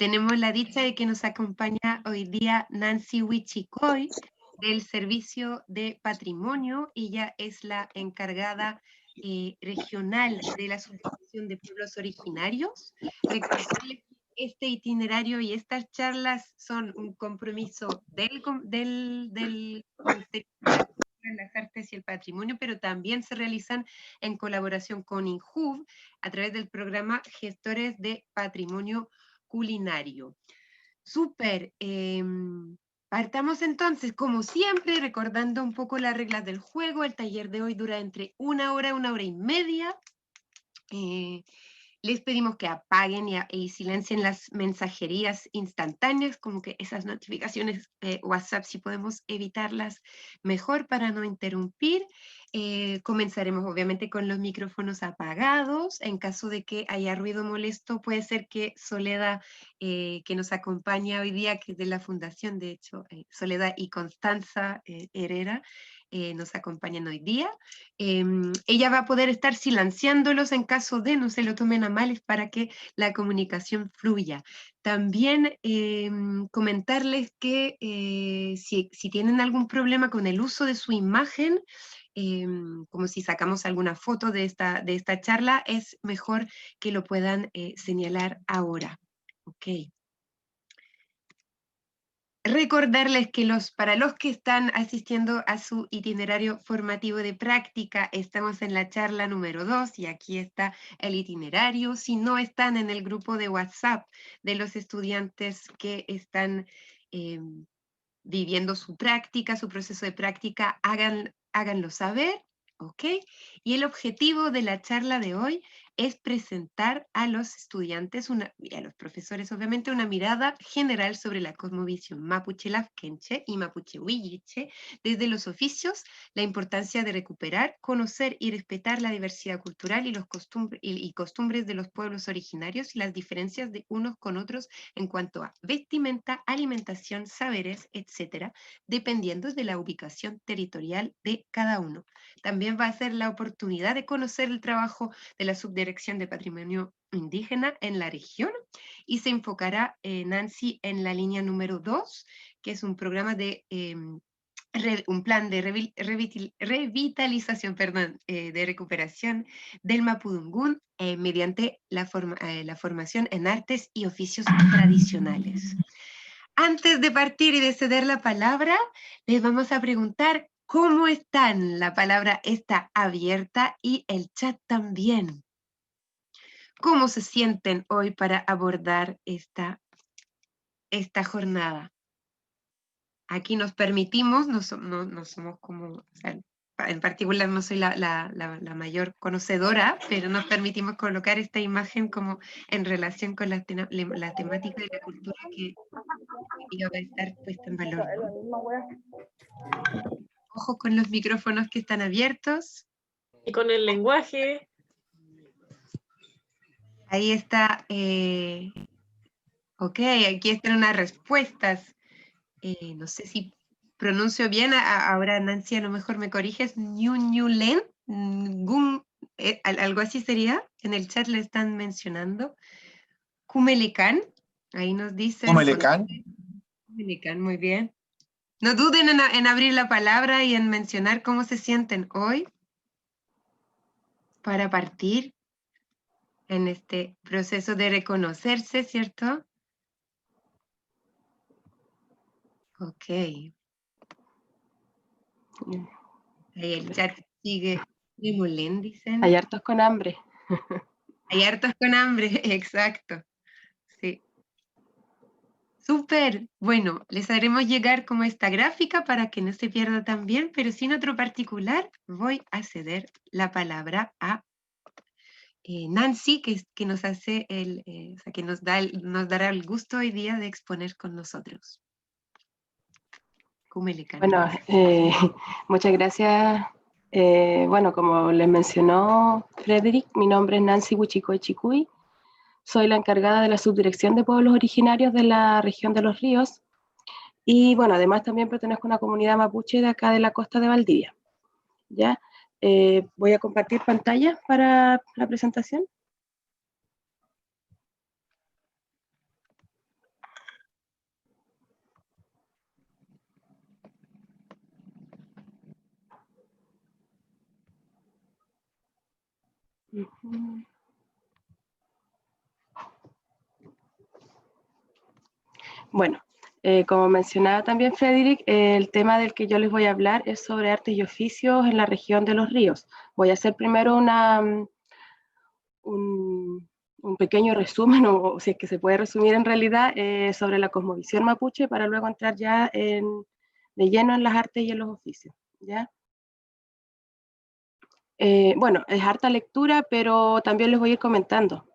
Tenemos la dicha de que nos acompaña hoy día Nancy Huichicoy del Servicio de Patrimonio. Ella es la encargada regional de la Subdivisión de Pueblos Originarios. Recordarles que este itinerario y estas charlas son un compromiso del Ministerio de las Artes y el Patrimonio, pero también se realizan en colaboración con INJUV a través del programa Gestores de Patrimonio Culinario. Súper. Partamos entonces, como siempre, recordando un poco las reglas del juego. El taller de hoy dura entre 1 hora, 1 hora y media. Les pedimos que apaguen y silencien las mensajerías instantáneas, como que esas notificaciones WhatsApp, si podemos evitarlas mejor para no interrumpir. Comenzaremos obviamente con los micrófonos apagados. En caso de que haya ruido molesto, puede ser que Soledad, que nos acompaña hoy día, que es de la Fundación, de hecho, Soledad y Constanza Herrera, nos acompañan hoy día. Ella va a poder estar silenciándolos en caso de no se lo tomen a mal, para que la comunicación fluya. También comentarles que si tienen algún problema con el uso de su imagen, como si sacamos alguna foto de esta charla, es mejor que lo puedan señalar ahora. Ok. Recordarles que para los que están asistiendo a su itinerario formativo de práctica, estamos en la charla número 2 y aquí está el itinerario. Si no están en el grupo de WhatsApp de los estudiantes que están viviendo su práctica, su proceso de práctica, háganlo saber, ¿ok? Y el objetivo de la charla de hoy es presentar a los estudiantes y a los profesores, obviamente, una mirada general sobre la cosmovisión mapuche lafkenche y mapuche huilliche, desde los oficios, la importancia de recuperar, conocer y respetar la diversidad cultural y costumbres de los pueblos originarios y las diferencias de unos con otros en cuanto a vestimenta, alimentación, saberes, etcétera, dependiendo de la ubicación territorial de cada uno. También va a ser la oportunidad de conocer el trabajo de la Subdirección de Patrimonio Indígena en la región, y se enfocará, Nancy, en la línea número 2, que es un programa de un plan de revitalización, de recuperación del Mapudungún mediante la formación en artes y oficios tradicionales. Antes de partir y de ceder la palabra, les vamos a preguntar cómo están. La palabra está abierta y el chat también. ¿Cómo se sienten hoy para abordar esta jornada? Aquí nos permitimos, no somos como, o sea, en particular no soy la mayor conocedora, pero nos permitimos colocar esta imagen como en relación con la temática de la cultura que va a estar puesta en valor, ¿no? Ojo con los micrófonos que están abiertos. Y con el lenguaje. Ahí está. Ok, aquí están unas respuestas. No sé si pronuncio bien, ahora Nancy a lo mejor me corriges. Ñuñulen, algo así sería. En el chat le están mencionando. Kumelecán, ahí nos dicen. Kumelecán. Kumelecán, muy bien. No duden en abrir la palabra y en mencionar cómo se sienten hoy para partir en este proceso de reconocerse, ¿cierto? Ok. Ahí el chat sigue. Demolén, dicen. Hay hartos con hambre. Hay hartos con hambre, exacto. Sí. Súper. Bueno, les haremos llegar como esta gráfica para que no se pierda también, pero sin otro particular, voy a ceder la palabra a Nancy, que nos hace o sea, que nos dará el gusto hoy día de exponer con nosotros. Bueno, muchas gracias. Bueno, como les mencionó Frederick, mi nombre es Nancy Huichicoy Chicuy. Soy la encargada de la Subdirección de Pueblos Originarios de la región de Los Ríos. Y bueno, además también pertenezco a una comunidad mapuche de acá de la costa de Valdivia. ¿Ya? Voy a compartir pantalla para la presentación. Ujú. Bueno, como mencionaba también Frederick, el tema del que yo les voy a hablar es sobre artes y oficios en la región de Los Ríos. Voy a hacer primero un pequeño resumen, o si es que se puede resumir en realidad, sobre la cosmovisión mapuche para luego entrar ya de lleno en las artes y en los oficios, ¿ya? Bueno, es harta lectura, pero también les voy a ir comentando.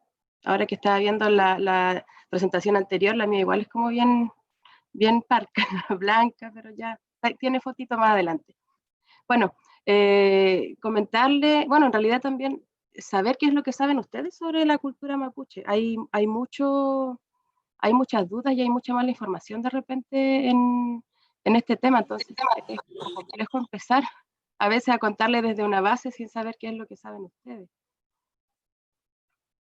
Ahora que estaba viendo la presentación anterior, la mía igual es como bien parca, blanca, pero ya tiene fotito más adelante. Bueno, comentarle, bueno, en realidad también saber qué es lo que saben ustedes sobre la cultura mapuche. Hay muchas dudas y hay mucha mala información de repente en este tema, entonces es como complejo empezar a veces a contarle desde una base sin saber qué es lo que saben ustedes.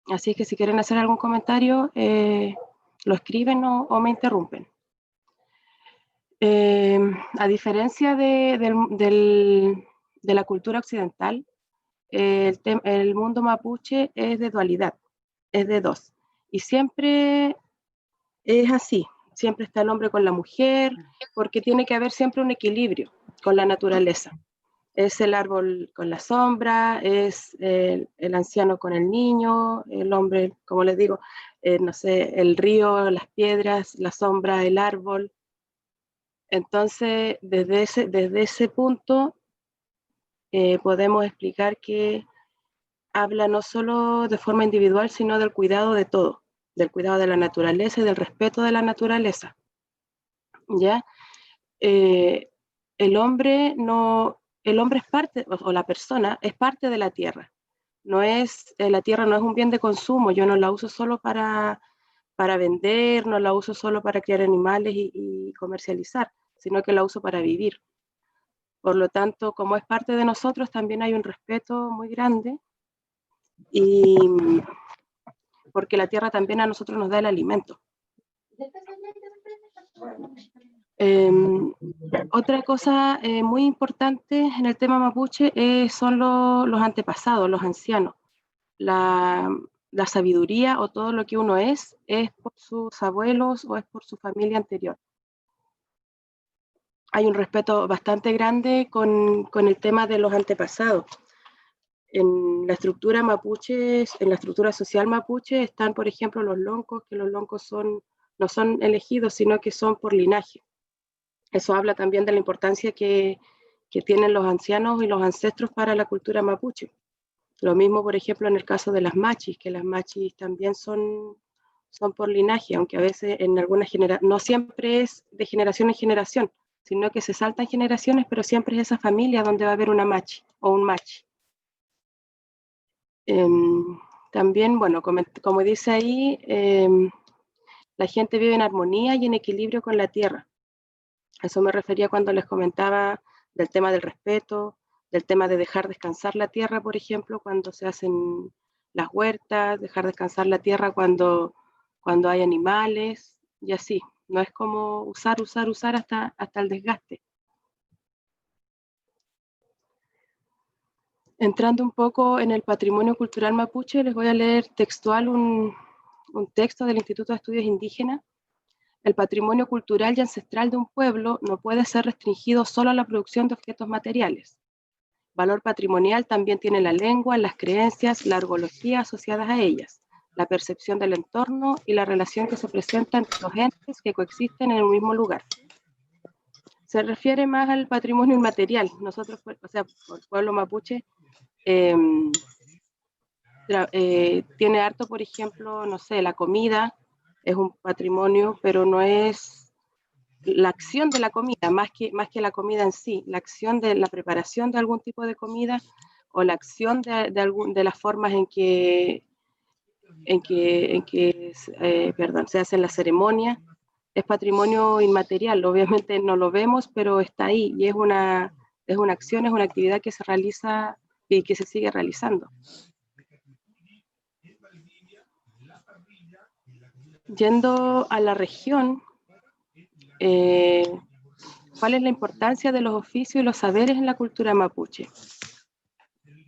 Así que si quieren hacer algún comentario, lo escriben o me interrumpen. A diferencia de la cultura occidental, el mundo mapuche es de dualidad, es de dos. Y siempre es así, siempre está el hombre con la mujer, porque tiene que haber siempre un equilibrio con la naturaleza. Es el árbol con la sombra, es el anciano con el niño, el hombre, como les digo, no sé, el río, las piedras, la sombra, el árbol. Entonces, desde ese punto, podemos explicar que habla no solo de forma individual, sino del cuidado de todo, del cuidado de la naturaleza y del respeto de la naturaleza. ¿Ya? Eh, el hombre es parte, o la persona es parte de la tierra. La tierra no es un bien de consumo, yo no la uso solo para vender, no la uso solo para criar animales y comercializar, sino que la uso para vivir. Por lo tanto, como es parte de nosotros, también hay un respeto muy grande y porque la tierra también a nosotros nos da el alimento. Otra cosa muy importante en el tema mapuche son los antepasados, los ancianos. La sabiduría o todo lo que uno es por sus abuelos o es por su familia anterior. Hay un respeto bastante grande con el tema de los antepasados. En la estructura mapuche, en la estructura social mapuche están, por ejemplo, los loncos, que los loncos no son elegidos, sino que son por linaje. Eso habla también de la importancia que tienen los ancianos y los ancestros para la cultura mapuche. Lo mismo, por ejemplo, en el caso de las machis, que las machis también son por linaje, aunque a veces en algunas generaciones, no siempre es de generación en generación, sino que se saltan generaciones, pero siempre es esa familia donde va a haber una machi o un machi. También, bueno, como dice ahí, la gente vive en armonía y en equilibrio con la tierra. A eso me refería cuando les comentaba del tema del respeto, del tema de dejar descansar la tierra, por ejemplo, cuando se hacen las huertas, dejar descansar la tierra cuando hay animales, y así. No es como usar hasta el desgaste. Entrando un poco en el patrimonio cultural mapuche, les voy a leer textual un texto del Instituto de Estudios Indígenas. El patrimonio cultural y ancestral de un pueblo no puede ser restringido solo a la producción de objetos materiales. Valor patrimonial también tiene la lengua, las creencias, la arbología asociadas a ellas, la percepción del entorno y la relación que se presenta entre los entes que coexisten en un mismo lugar. Se refiere más al patrimonio inmaterial. Nosotros, o sea, por el pueblo mapuche, tiene harto, por ejemplo, no sé, la comida es un patrimonio, pero no es la acción de la comida, más que la comida en sí, la acción de la preparación de algún tipo de comida o la acción de las formas en que se hacen las ceremonias, es patrimonio inmaterial. Obviamente no lo vemos, pero está ahí y es una acción, es una actividad que se realiza y que se sigue realizando. Yendo a la región, ¿cuál es la importancia de los oficios y los saberes en la cultura mapuche?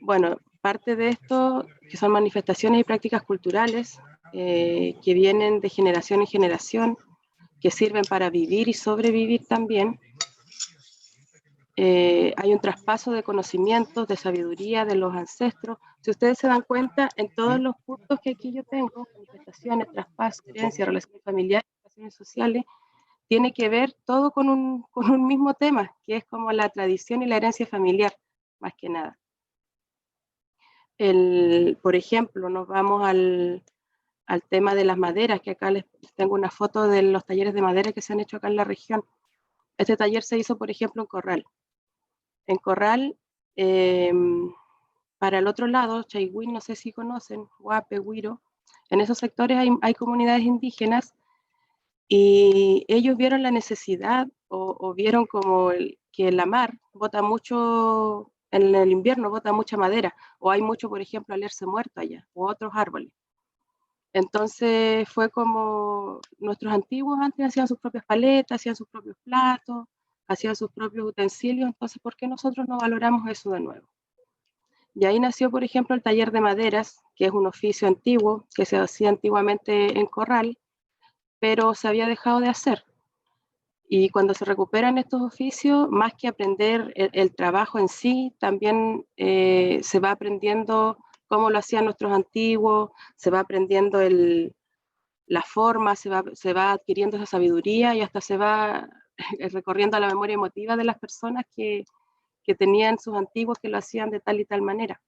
Bueno, parte de esto, que son manifestaciones y prácticas culturales que vienen de generación en generación, que sirven para vivir y sobrevivir también. Hay un traspaso de conocimientos, de sabiduría de los ancestros. Si ustedes se dan cuenta, en todos los puntos que aquí yo tengo, manifestaciones, traspaso, herencia, relaciones familiares, relaciones sociales, tiene que ver todo con un mismo tema, que es como la tradición y la herencia familiar, más que nada. Por ejemplo, nos vamos al tema de las maderas, que acá les tengo una foto de los talleres de madera que se han hecho acá en la región. Este taller se hizo, por ejemplo, en Corral. En Corral, para el otro lado, Chaigüín, no sé si conocen, Huape, Huiro, en esos sectores hay comunidades indígenas y ellos vieron la necesidad o vieron como que la mar bota mucho, en el invierno bota mucha madera, o hay mucho, por ejemplo, alerce muerto allá, o otros árboles. Entonces fue como nuestros antiguos antes hacían sus propias paletas, hacían sus propios platos, hacían sus propios utensilios, entonces ¿por qué nosotros no valoramos eso de nuevo? Y ahí nació, por ejemplo, el taller de maderas, que es un oficio antiguo que se hacía antiguamente en Corral, pero se había dejado de hacer. Y cuando se recuperan estos oficios, más que aprender el trabajo en sí, también se va aprendiendo cómo lo hacían nuestros antiguos, se va aprendiendo la forma, se va adquiriendo esa sabiduría y hasta se va recorriendo a la memoria emotiva de las personas que tenían sus antiguos que lo hacían de tal y tal manera.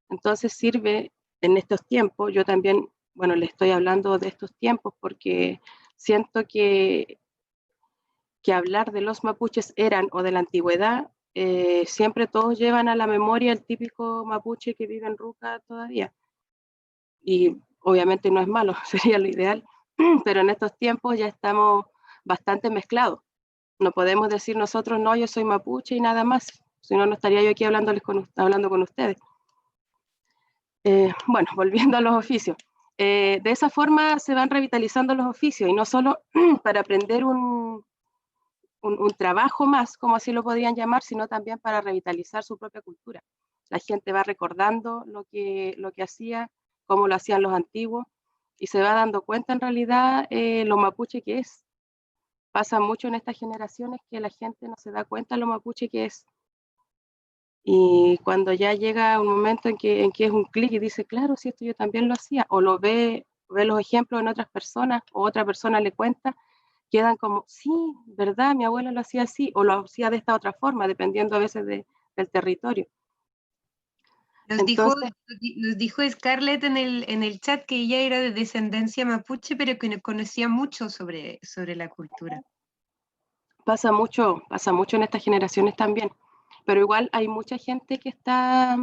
Entonces sirve en estos tiempos, yo también, bueno, le estoy hablando de estos tiempos porque siento que hablar de los mapuches eran o de la antigüedad, siempre todos llevan a la memoria el típico mapuche que vive en Ruca todavía. Y obviamente no es malo, sería lo ideal, pero en estos tiempos ya estamos bastante mezclados. No podemos decir nosotros, no, yo soy mapuche y nada más, si no, no estaría yo aquí hablando con ustedes. Bueno, volviendo a los oficios. De esa forma se van revitalizando los oficios y no solo para aprender un trabajo más, como así lo podrían llamar, sino también para revitalizar su propia cultura. La gente va recordando lo que hacía, cómo lo hacían los antiguos, y se va dando cuenta en realidad lo mapuche que es. Pasa mucho en estas generaciones que la gente no se da cuenta lo mapuche que es. Y cuando ya llega un momento en que es un clic y dice, claro, si esto yo también lo hacía, o lo ve los ejemplos en otras personas, o otra persona le cuenta, quedan como, sí, ¿verdad? Mi abuela lo hacía así, o lo hacía de esta otra forma, dependiendo a veces del territorio. Nos dijo Scarlett en el chat que ella era de descendencia mapuche, pero que no conocía mucho sobre la cultura. Pasa mucho en estas generaciones también, pero igual hay mucha gente que está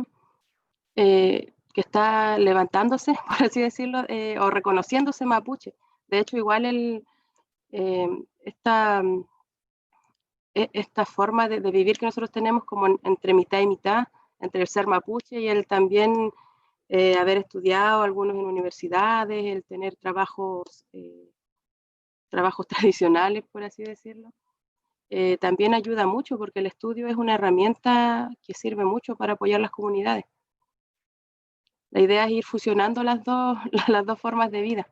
levantándose, por así decirlo, o reconociéndose mapuche. De hecho, igual esta forma de vivir que nosotros tenemos como entre mitad y mitad, entre el ser mapuche y el también haber estudiado algunos en universidades, el tener trabajos tradicionales, por así decirlo, también ayuda mucho porque el estudio es una herramienta que sirve mucho para apoyar las comunidades. La idea es ir fusionando las dos formas de vida.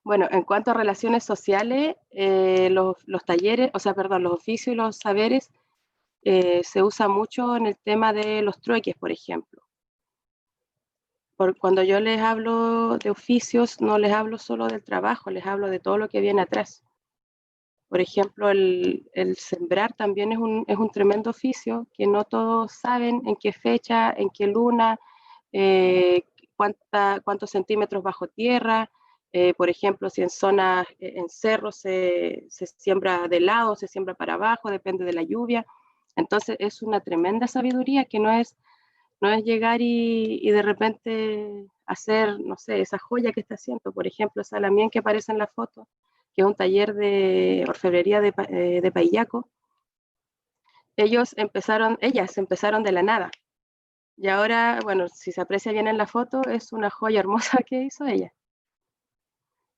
Bueno, en cuanto a relaciones sociales, los talleres, los oficios y los saberes se usa mucho en el tema de los trueques, por ejemplo. Cuando yo les hablo de oficios, no les hablo solo del trabajo, les hablo de todo lo que viene atrás. Por ejemplo, el sembrar también es un tremendo oficio que no todos saben en qué fecha, en qué luna, cuántos centímetros bajo tierra. Por ejemplo, si en zonas, en cerros se siembra de lado, se siembra para abajo, depende de la lluvia. Entonces es una tremenda sabiduría que no es llegar y de repente hacer, no sé, esa joya que está haciendo. Por ejemplo, esa lamien que aparece en la foto, que es un taller de orfebrería de Paillaco. Ellas empezaron de la nada. Y ahora, bueno, si se aprecia bien en la foto, es una joya hermosa que hizo ella.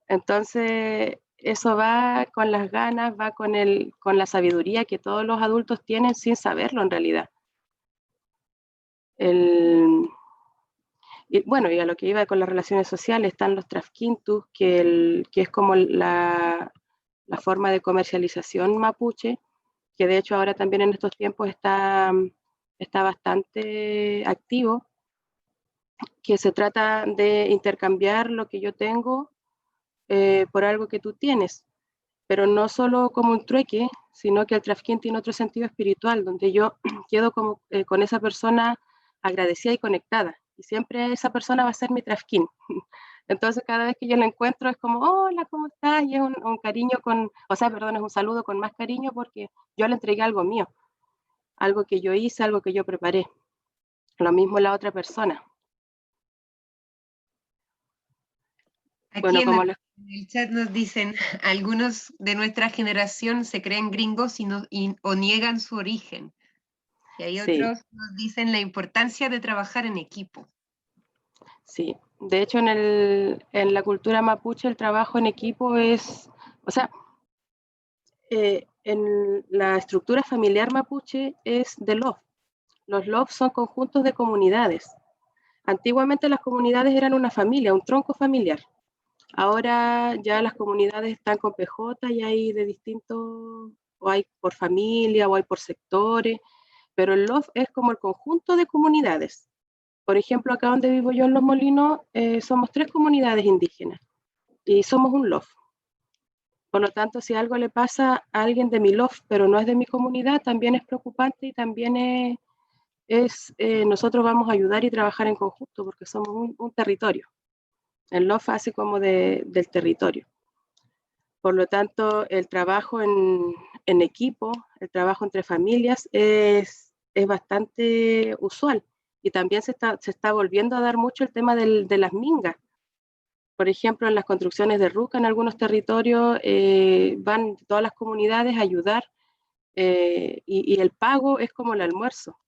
Entonces, eso va con las ganas, va con la sabiduría que todos los adultos tienen sin saberlo en realidad. El, y bueno, y a lo que iba con las relaciones sociales, están los trafquintus, que es como la forma de comercialización mapuche, que de hecho ahora también en estos tiempos está bastante activo, que se trata de intercambiar lo que yo tengo por algo que tú tienes, pero no solo como un trueque, sino que el trafficking tiene otro sentido espiritual, donde yo quedo como, con esa persona agradecida y conectada, y siempre esa persona va a ser mi trafficking. Entonces cada vez que yo la encuentro es como, hola, ¿cómo estás? Y es un cariño con, o sea, perdón, es un saludo con más cariño porque yo le entregué algo mío, algo que yo hice, algo que yo preparé. Lo mismo la otra persona. Aquí Bueno, en como les... en el chat nos dicen, algunos de nuestra generación se creen gringos o niegan su origen. Y hay Sí, otros que nos dicen la importancia de trabajar en equipo. sí. De hecho, en la cultura mapuche el trabajo en equipo es, o sea, en la estructura familiar mapuche es de LOF. Los LOF son conjuntos de comunidades. Antiguamente las comunidades eran una familia, un tronco familiar. Ahora ya las comunidades están con PJ y hay de distintos, o hay por familia o hay por sectores, pero el LOF es como el conjunto de comunidades. Por ejemplo, acá donde vivo yo en Los Molinos, somos 3 comunidades indígenas y somos un LOF. Por lo tanto, si algo le pasa a alguien de mi LOF, pero no es de mi comunidad, también es preocupante y también nosotros vamos a ayudar y trabajar en conjunto porque somos un territorio. El LOF hace como del territorio. Por lo tanto, el trabajo en equipo, el trabajo entre familias es bastante usual. Y también se está volviendo a dar mucho el tema de las mingas. Por ejemplo, en las construcciones de ruca en algunos territorios van todas las comunidades a ayudar y el pago es como el almuerzo,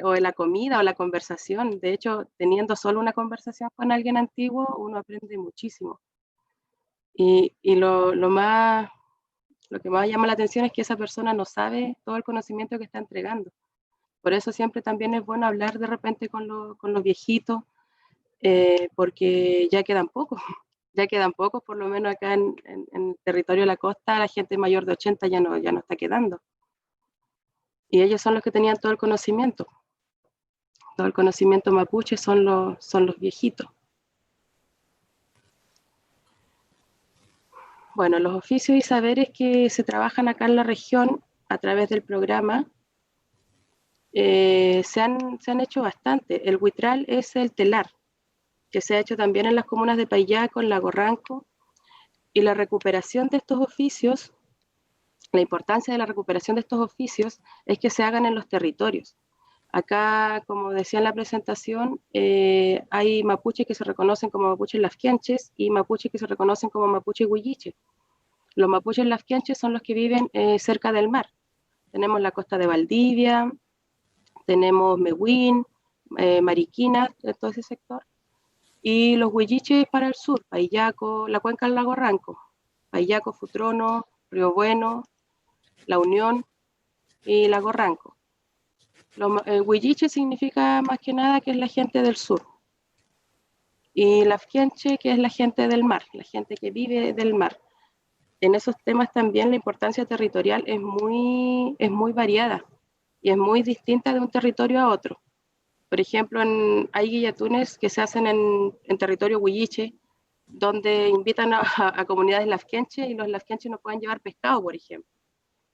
o la comida o la conversación. De hecho, teniendo solo una conversación con alguien antiguo, uno aprende muchísimo. Y lo que más llama la atención es que esa persona no sabe todo el conocimiento que está entregando. Por eso siempre también es bueno hablar de repente con los viejitos, porque ya quedan pocos, ya quedan pocos, por lo menos acá en el territorio de la costa, la gente mayor de 80 ya no está quedando. Y ellos son los que tenían todo el conocimiento mapuche son los viejitos. Bueno, los oficios y saberes que se trabajan acá en la región a través del programa se han hecho bastante. El huitral es el telar, que se ha hecho también en las comunas de Payaco, en Lago Ranco, y la recuperación de estos oficios, la importancia de la recuperación de estos oficios es que se hagan en los territorios. Acá, como decía en la presentación, hay mapuches que se reconocen como mapuches lafquianches y mapuches que se reconocen como mapuches huilliches. Los mapuches lafquianches son los que viven cerca del mar. Tenemos la costa de Valdivia, tenemos Mehuín, Mariquina, de todo ese sector, y los huilliches para el sur, Payaco, la cuenca del lago Ranco, Payaco, Futrono, Río Bueno, La Unión y Lago Ranco. Huilliche significa más que nada que es la gente del sur, y Lafquienche, que es la gente del mar, la gente que vive del mar. En esos temas también la importancia territorial es muy variada y es muy distinta de un territorio a otro. Por ejemplo, hay guillatunes que se hacen en territorio huilliche, donde invitan a comunidades lafquenches y los lafquenches no pueden llevar pescado, por ejemplo,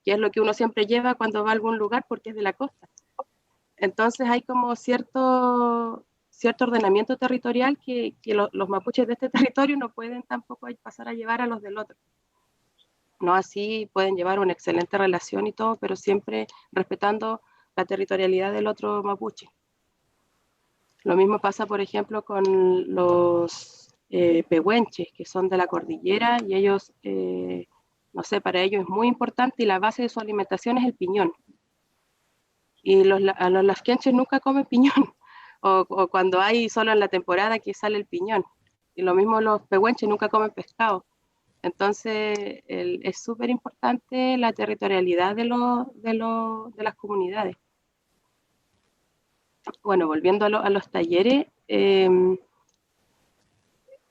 que es lo que uno siempre lleva cuando va a algún lugar porque es de la costa. Entonces hay como cierto ordenamiento territorial que los mapuches de este territorio no pueden tampoco pasar a llevar a los del otro. No así pueden llevar una excelente relación y todo, pero siempre respetando la territorialidad del otro mapuche. Lo mismo pasa, por ejemplo, con los pehuenches, que son de la cordillera, y ellos, no sé, para ellos es muy importante y la base de su alimentación es el piñón. Y a los lafquenches nunca comen piñón, o cuando hay solo en la temporada que sale el piñón. Y lo mismo los pehuenches nunca comen pescado. Entonces, es súper importante la territorialidad de las comunidades. bueno, volviendo a los talleres,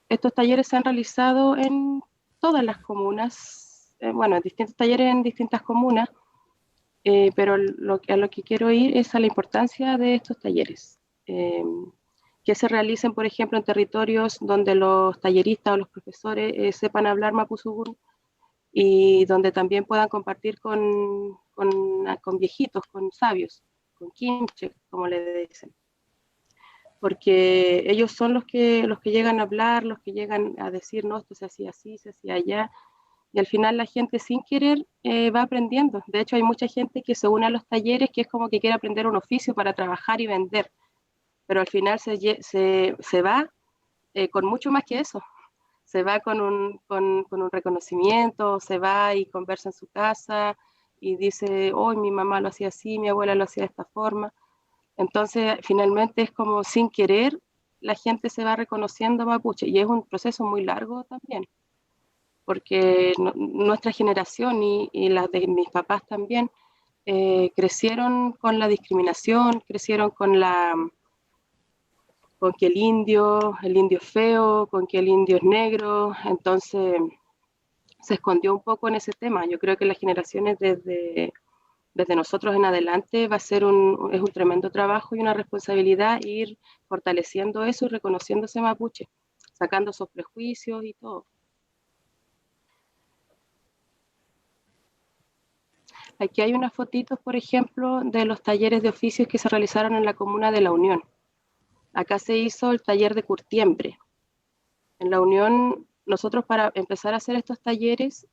estos talleres se han realizado en todas las comunas, bueno, distintos talleres en distintas comunas, pero a lo que quiero ir es a la importancia de estos talleres, que se realicen, por ejemplo, en territorios donde los talleristas o los profesores sepan hablar mapuzungún y donde también puedan compartir con viejitos, con sabios, con quinche, como le dicen. Porque ellos son los que llegan a hablar, los que llegan a decir, no, esto se hacía así, se hacía allá, y al final la gente sin querer va aprendiendo. De hecho, hay mucha gente que se une a los talleres que es como que quiere aprender un oficio para trabajar y vender, pero al final se va con mucho más que eso. Se va con un reconocimiento, se va y conversa en su casa y dice, oh, mi mamá lo hacía así, mi abuela lo hacía de esta forma. Entonces, finalmente es como sin querer, la gente se va reconociendo mapuche y es un proceso muy largo también, porque nuestra generación y las de mis papás también crecieron con la discriminación, crecieron con que el indio es feo, con que el indio es negro, entonces se escondió un poco en ese tema. Yo creo que las generaciones desde nosotros en adelante va a ser es un tremendo trabajo y una responsabilidad ir fortaleciendo eso y reconociéndose mapuche, sacando esos prejuicios y todo. Aquí hay unas fotitos, por ejemplo, de los talleres de oficios que se realizaron en la comuna de La Unión. Acá se hizo el taller de curtiembre. En La Unión, nosotros para empezar a hacer estos talleres,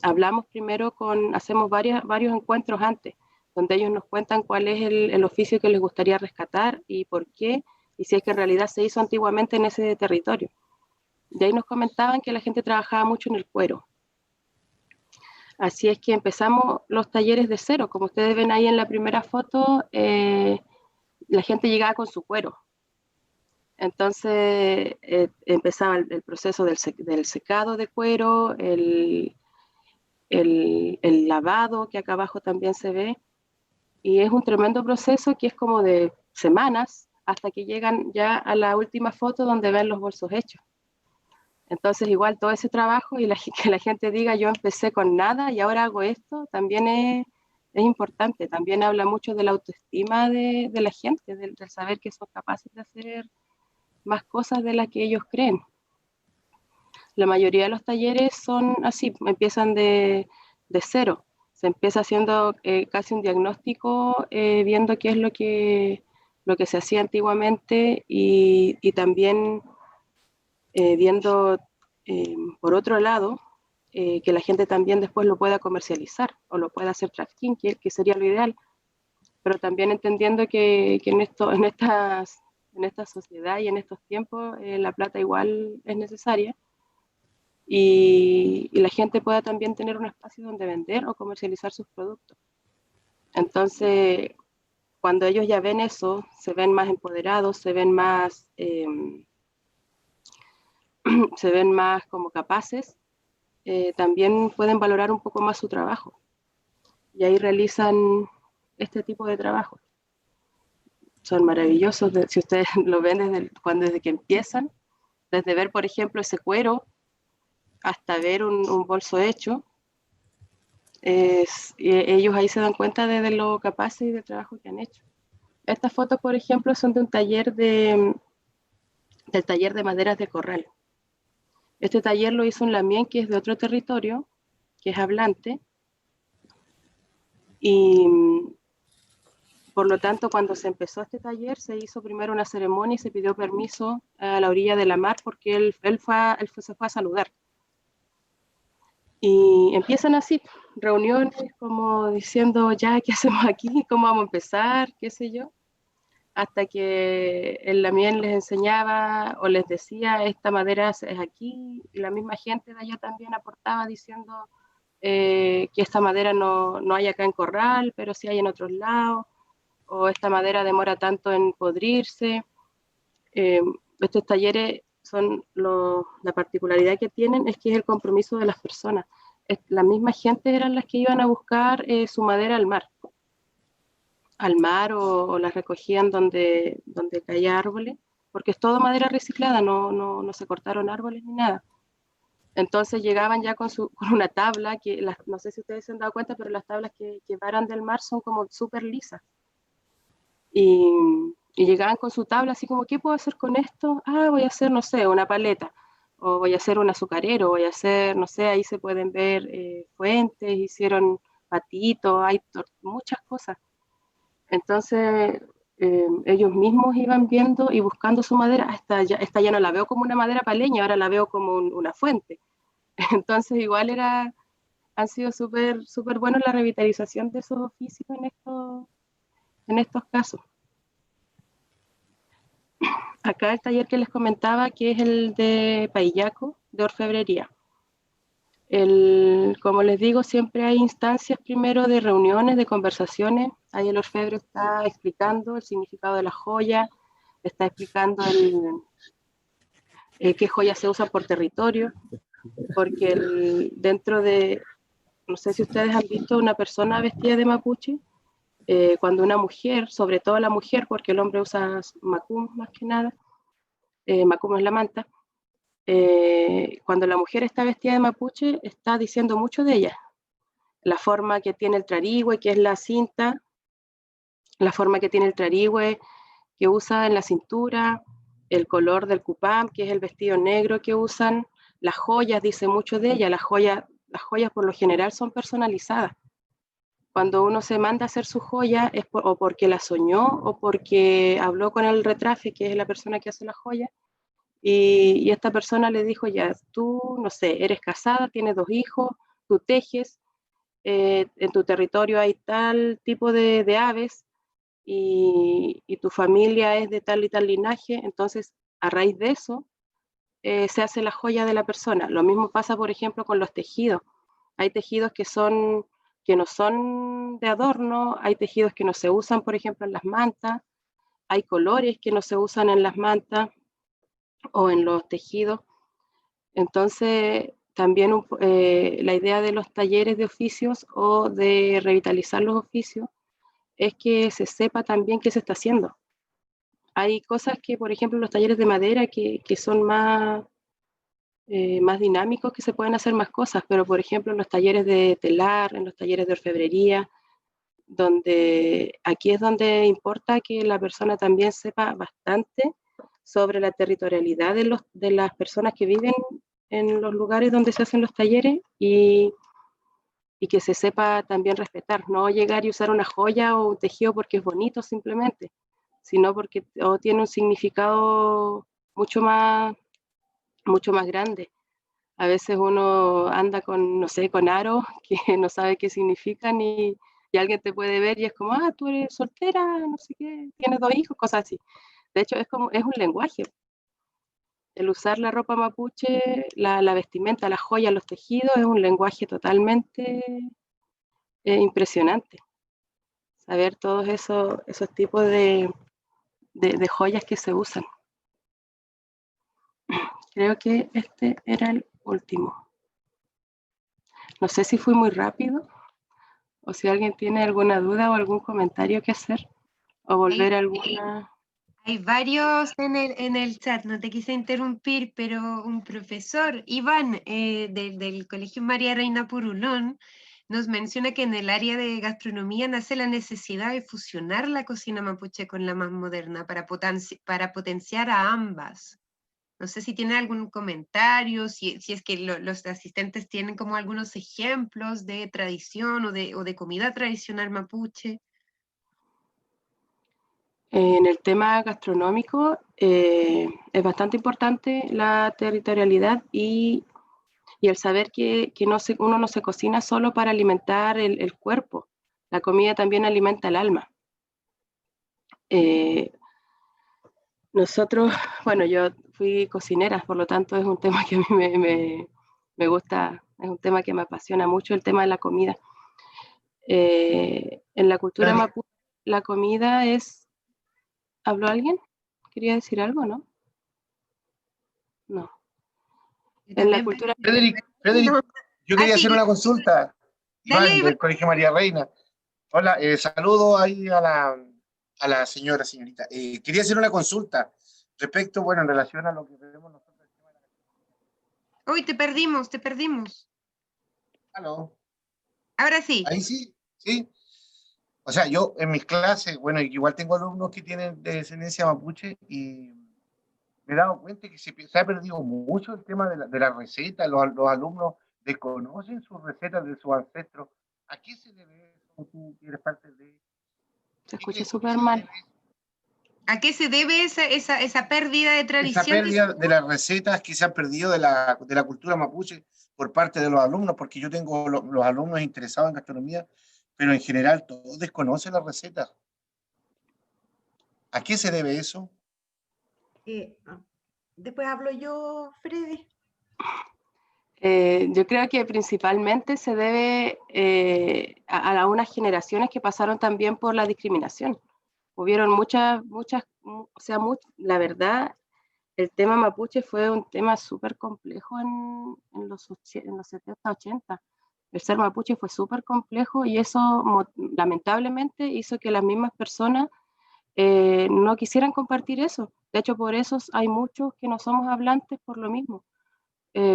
hablamos primero hacemos varios encuentros antes, donde ellos nos cuentan cuál es el oficio que les gustaría rescatar y por qué, y si es que en realidad se hizo antiguamente en ese territorio. De ahí nos comentaban que la gente trabajaba mucho en el cuero. Así es que empezamos los talleres de cero. Como ustedes ven ahí en la primera foto, la gente llegaba con su cuero. Entonces empezaba el proceso del secado de cuero, el lavado que acá abajo también se ve, y es un tremendo proceso que es como de semanas hasta que llegan ya a la última foto donde ven los bolsos hechos. Entonces igual todo ese trabajo y que la gente diga yo empecé con nada y ahora hago esto, también es importante, también habla mucho de la autoestima de la gente, del saber que son capaces de hacer más cosas de las que ellos creen. La mayoría de los talleres son así, empiezan de cero, se empieza haciendo casi un diagnóstico, viendo qué es lo que se hacía antiguamente y también viendo por otro lado que la gente también después lo pueda comercializar o lo pueda hacer trafficking, que sería lo ideal, pero también entendiendo que en esta sociedad y en estos tiempos la plata igual es necesaria y la gente pueda también tener un espacio donde vender o comercializar sus productos. Entonces, cuando ellos ya ven eso, se ven más empoderados, se ven más como capaces, también pueden valorar un poco más su trabajo y ahí realizan este tipo de trabajo. Son maravillosos, si ustedes lo ven desde que empiezan, desde ver, por ejemplo, ese cuero hasta ver un bolso hecho, ellos ahí se dan cuenta de lo capaces y del trabajo que han hecho. Estas fotos, por ejemplo, son de un taller del taller de maderas de corral. Este taller lo hizo un lamien que es de otro territorio, que es hablante, y por lo tanto, cuando se empezó este taller, se hizo primero una ceremonia y se pidió permiso a la orilla de la mar porque él se fue a saludar. Y empiezan así, reuniones como diciendo, ya, ¿qué hacemos aquí? ¿Cómo vamos a empezar? ¿Qué sé yo? Hasta que el lamien les enseñaba o les decía, esta madera es aquí, y la misma gente de allá también aportaba diciendo que esta madera no hay acá en Corral, pero sí hay en otros lados, o esta madera demora tanto en podrirse. Estos talleres la particularidad que tienen es que es el compromiso de las personas. La misma gente eran las que iban a buscar su madera al mar. al mar o las recogían donde caía árboles, porque es todo madera reciclada, no se cortaron árboles ni nada. Entonces llegaban ya con una tabla, no sé si ustedes se han dado cuenta, pero las tablas que varan del mar son como súper lisas. Y llegaban con su tabla así como, ¿qué puedo hacer con esto? Ah, voy a hacer, no sé, una paleta, o voy a hacer un azucarero, voy a hacer, no sé, ahí se pueden ver fuentes, hicieron patitos, hay muchas cosas. Entonces, ellos mismos iban viendo y buscando su madera. Esta ya no la veo como una madera para leña, ahora la veo como una fuente. Entonces, igual han sido súper buenos la revitalización de esos oficios en estos casos. Acá el taller que les comentaba, que es el de Paillaco, de orfebrería. Como les digo, siempre hay instancias primero de reuniones, de conversaciones. Ahí el orfebre está explicando el significado de la joya, está explicando qué joyas se usan por territorio, porque dentro de, no sé si ustedes han visto una persona vestida de mapuche, cuando una mujer, sobre todo la mujer, porque el hombre usa macum más que nada, macum es la manta, cuando la mujer está vestida de mapuche, está diciendo mucho de ella. La forma que tiene el trarigüe, que es la cinta, la forma que tiene el trarigüe que usa en la cintura, el color del cupam, que es el vestido negro que usan, las joyas, dice mucho de ella, las joyas por lo general son personalizadas. Cuando uno se manda a hacer su joya es o porque la soñó o porque habló con el retrafe, que es la persona que hace la joya, y esta persona le dijo, ya, tú, no sé, eres casada, tienes 2 hijos, tú tejes, en tu territorio hay tal tipo de aves y tu familia es de tal y tal linaje, entonces a raíz de eso se hace la joya de la persona. Lo mismo pasa, por ejemplo, con los tejidos. Hay tejidos que no son de adorno, hay tejidos que no se usan, por ejemplo, en las mantas, hay colores que no se usan en las mantas o en los tejidos. Entonces, también la idea de los talleres de oficios o de revitalizar los oficios es que se sepa también qué se está haciendo. Hay cosas que, por ejemplo, los talleres de madera que son más dinámicos, que se pueden hacer más cosas, pero por ejemplo en los talleres de telar, en los talleres de orfebrería, donde aquí es donde importa que la persona también sepa bastante sobre la territorialidad de las personas que viven en los lugares donde se hacen los talleres y que se sepa también respetar, no llegar y usar una joya o un tejido porque es bonito simplemente, sino porque tiene un significado mucho más grande. A veces uno anda con, no sé, con aros que no sabe qué significan y alguien te puede ver y es como, ah, tú eres soltera, no sé qué, tienes 2 hijos, cosas así. De hecho, es un lenguaje. El usar la ropa mapuche, la vestimenta, las joyas, los tejidos, es un lenguaje totalmente impresionante. Saber todos esos tipos de joyas que se usan. Creo que este era el último. No sé si fui muy rápido o si alguien tiene alguna duda o algún comentario que hacer o volver a alguna... Hay varios en el chat, no te quise interrumpir, pero un profesor, Iván, del Colegio María Reina Purulón, nos menciona que en el área de gastronomía nace la necesidad de fusionar la cocina mapuche con la más moderna para potenciar a ambas. No sé si tiene algún comentario, si es que los asistentes tienen como algunos ejemplos de tradición o de comida tradicional mapuche. En el tema gastronómico es bastante importante la territorialidad y el saber que uno no se cocina solo para alimentar el cuerpo, la comida también alimenta el alma. Nosotros, bueno, yo fui cocinera, por lo tanto es un tema que a mí me gusta, es un tema que me apasiona mucho, el tema de la comida. En la cultura mapuche, la comida es... ¿Habló alguien? ¿Quería decir algo, no? No. En la cultura... Frederick, yo quería hacer una consulta. Iván, Dale, del Colegio María Reina. Hola, saludo ahí a la señorita. Quería hacer una consulta respecto, bueno, en relación a lo que vemos nosotros. Uy, te perdimos, te perdimos. ¿Aló? Ahora sí. Ahí sí, sí. O sea, yo en mis clases, bueno, igual tengo alumnos que tienen descendencia mapuche y me he dado cuenta que se ha perdido mucho el tema de la receta. Los alumnos desconocen sus recetas de sus ancestros. ¿A qué se debe eso? Tú que eres parte de... Se ¿Qué escucha crees tú que súper se mal. debe ¿A qué se debe esa pérdida de esa tradición? pérdida de las recetas que se han perdido de la cultura mapuche por parte de los alumnos? Porque yo tengo los alumnos interesados en gastronomía, pero en general todos desconocen las recetas. ¿A qué se debe eso? Ah, después hablo yo, Freddy. Yo creo que principalmente se debe a unas generaciones que pasaron también por la discriminación. Hubieron o sea, la verdad, el tema mapuche fue un tema súper complejo en los 70, 80. El ser mapuche fue súper complejo y eso lamentablemente hizo que las mismas personas no quisieran compartir eso. De hecho, por eso hay muchos que no somos hablantes por lo mismo,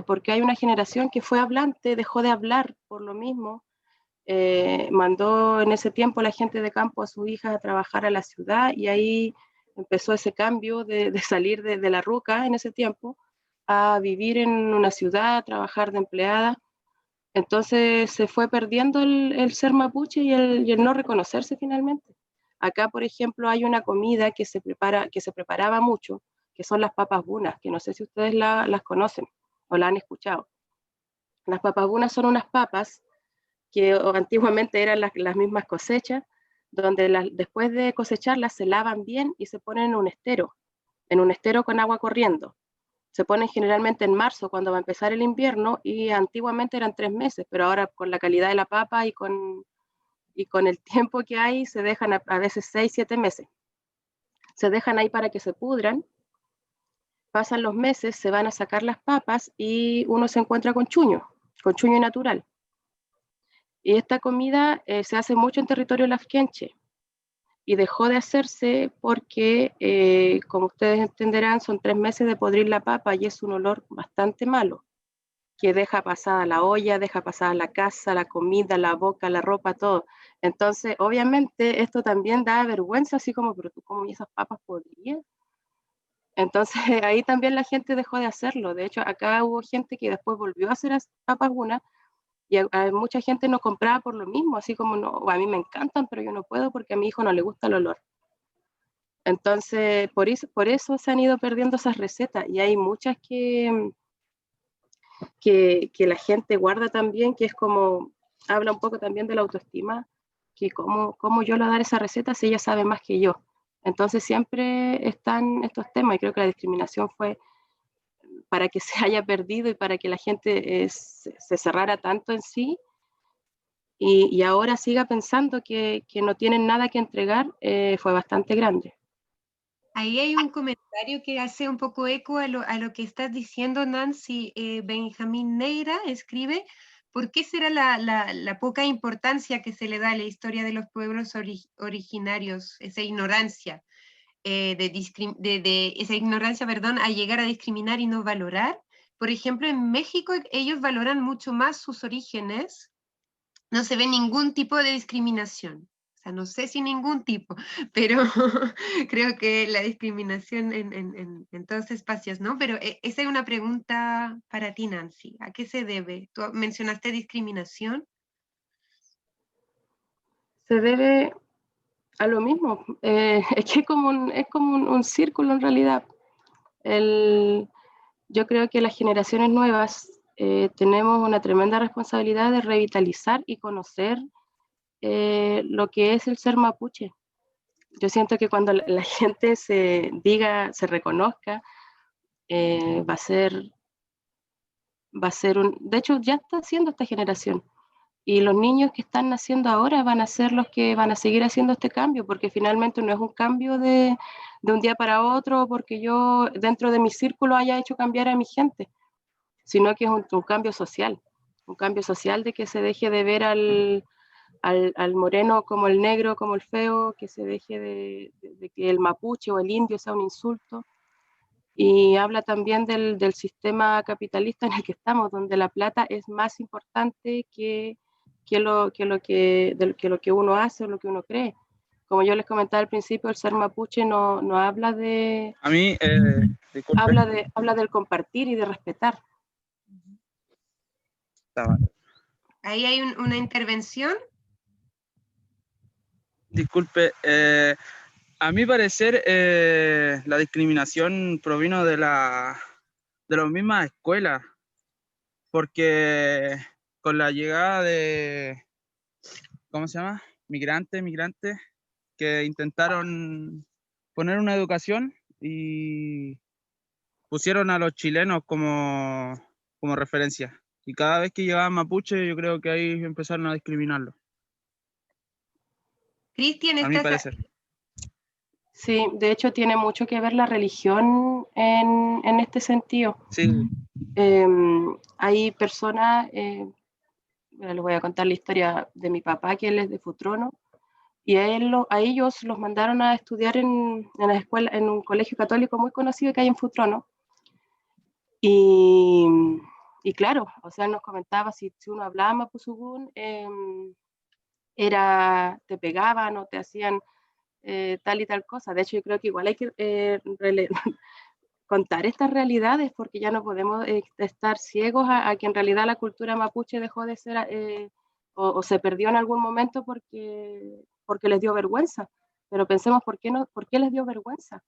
porque hay una generación que fue hablante, dejó de hablar por lo mismo, mandó en ese tiempo la gente de campo a sus hijas a trabajar a la ciudad y ahí empezó ese cambio de salir de la ruca en ese tiempo a vivir en una ciudad, a trabajar de empleada. Entonces se fue perdiendo el ser mapuche y el no reconocerse finalmente. Acá, por ejemplo, hay una comida que se preparaba mucho, que son las papas bunas, que no sé si ustedes las conocen o la han escuchado. Las papas bunas son unas papas que antiguamente eran las mismas cosechas, donde después de cosecharlas se lavan bien y se ponen en un estero con agua corriendo. Se ponen generalmente en marzo, cuando va a empezar el invierno, y antiguamente eran 3 meses, pero ahora con la calidad de la papa y con el tiempo que hay, se dejan a veces 6, 7 meses. Se dejan ahí para que se pudran, pasan los meses, se van a sacar las papas y uno se encuentra con chuño natural. Y esta comida se hace mucho en territorio lafkenche y dejó de hacerse porque, como ustedes entenderán, son 3 meses de podrir la papa y es un olor bastante malo, que deja pasada la olla, deja pasada la casa, la comida, la boca, la ropa, todo. Entonces, obviamente, esto también da vergüenza, así como, pero tú cómo esas papas podrías. Entonces, ahí también la gente dejó de hacerlo. De hecho, acá hubo gente que después volvió a hacer papas buenas y a mucha gente no compraba por lo mismo, así como no, a mí me encantan, pero yo no puedo porque a mi hijo no le gusta el olor. Entonces, por eso se han ido perdiendo esas recetas y hay muchas que la gente guarda también, que es como, habla un poco también de la autoestima, que cómo yo le voy a dar esa receta si ella sabe más que yo. Entonces siempre están estos temas y creo que la discriminación fue para que se haya perdido y para que la gente se cerrara tanto en sí y ahora siga pensando que no tienen nada que entregar, fue bastante grande. Ahí hay un comentario que hace un poco eco a lo que estás diciendo, Nancy. Benjamín Neira escribe, ¿por qué será la poca importancia que se le da a la historia de los pueblos originarios, esa ignorancia, esa ignorancia, perdón, a llegar a discriminar y no valorar? Por ejemplo, en México ellos valoran mucho más sus orígenes, no se ve ningún tipo de discriminación. O sea, no sé si ningún tipo, pero creo que la discriminación en todos espacios, ¿no? Pero esa es una pregunta para ti, Nancy. ¿A qué se debe? Tú mencionaste discriminación. Se debe a lo mismo, es que es como un círculo en realidad. Yo creo que las generaciones nuevas tenemos una tremenda responsabilidad de revitalizar y conocer lo que es el ser mapuche. Yo siento que cuando la gente se diga, se reconozca, va a ser de hecho ya está haciendo esta generación. Y los niños que están naciendo ahora van a ser los que van a seguir haciendo este cambio, porque finalmente no es un cambio de un día para otro, porque yo dentro de mi círculo haya hecho cambiar a mi gente, sino que es un cambio social de que se deje de ver al moreno como el negro, como el feo, que se deje de que el mapuche o el indio sea un insulto. Y habla también del sistema capitalista en el que estamos, donde la plata es más importante que lo que uno hace o lo que uno cree. Como yo les comentaba al principio, el ser mapuche no habla de... A mí, disculpe. Habla del compartir y de respetar. Ahí hay una intervención. Disculpe, a mi parecer la discriminación provino de las mismas escuelas, porque con la llegada de, ¿cómo se llama? Migrantes, que intentaron poner una educación y pusieron a los chilenos como referencia. Y cada vez que llegaban mapuche, yo creo que ahí empezaron a discriminarlos. Cristian, A mi ¿estás parecer. Sí, de hecho tiene mucho que ver la religión en este sentido. Sí. Hay personas, les voy a contar la historia de mi papá, que él es de Futrono, y a ellos los mandaron a estudiar en la escuela, en un colegio católico muy conocido que hay en Futrono. Y claro, o sea, nos comentaba si uno hablaba mapuzugún, te pegaban o te hacían tal y tal cosa. De hecho, yo creo que igual hay que contar estas realidades, porque ya no podemos estar ciegos a que en realidad la cultura mapuche dejó de ser o se perdió en algún momento porque les dio vergüenza. Pero pensemos por qué les dio vergüenza.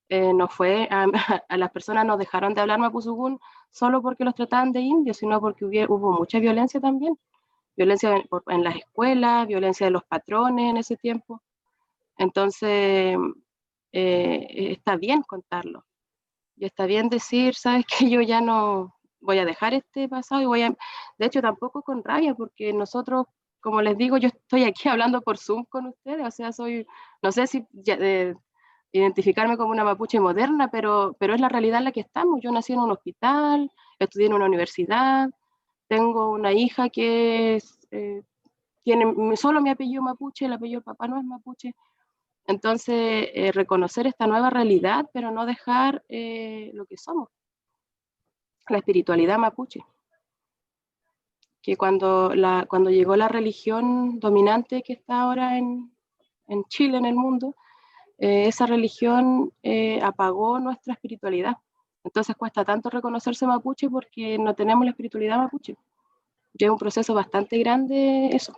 No fue a las personas nos dejaron de hablar mapuzugún solo porque los trataban de indios, sino porque hubo mucha violencia también. Violencia en las escuelas, violencia de los patrones en ese tiempo. Entonces, está bien contarlo. Y está bien decir, sabes que yo ya no voy a dejar este pasado y de hecho tampoco con rabia, porque nosotros, como les digo, yo estoy aquí hablando por Zoom con ustedes, o sea, no sé si identificarme como una mapuche moderna, pero es la realidad en la que estamos. Yo nací en un hospital, estudié en una universidad, tengo una hija que tiene solo mi apellido mapuche, el apellido del papá no es mapuche. Entonces, reconocer esta nueva realidad, pero no dejar lo que somos, la espiritualidad mapuche. Que cuando llegó la religión dominante que está ahora en Chile, en el mundo, esa religión apagó nuestra espiritualidad. Entonces cuesta tanto reconocerse mapuche porque no tenemos la espiritualidad mapuche. Y es un proceso bastante grande eso.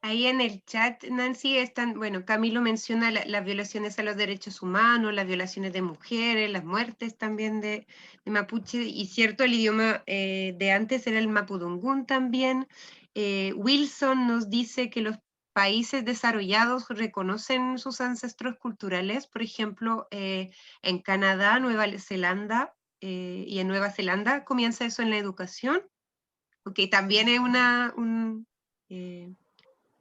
Ahí en el chat, Nancy, bueno, Camilo menciona las violaciones a los derechos humanos, las violaciones de mujeres, las muertes también de mapuche, y cierto, el idioma de antes era el mapudungún también. Wilson nos dice que los países desarrollados reconocen sus ancestros culturales, por ejemplo, en Canadá, Nueva Zelanda, y en Nueva Zelanda comienza eso en la educación, porque también es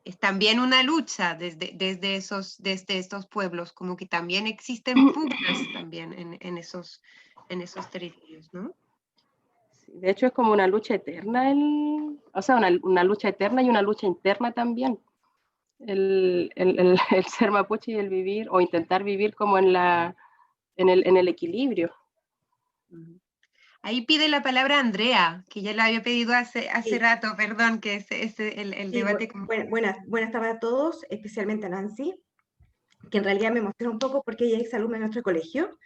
es también una lucha desde estos pueblos, como que también existen pugnas también en esos territorios, ¿no? De hecho es como una lucha eterna, o sea, una lucha eterna y una lucha interna también. El ser mapuche y el vivir o intentar vivir como en el equilibrio. Ahí pide la palabra Andrea, que ya la había pedido hace Sí. rato, perdón, que es el debate. Buenas tardes a todos, especialmente a Nancy, que en realidad me emociona un poco porque ella es alumna de nuestro colegio.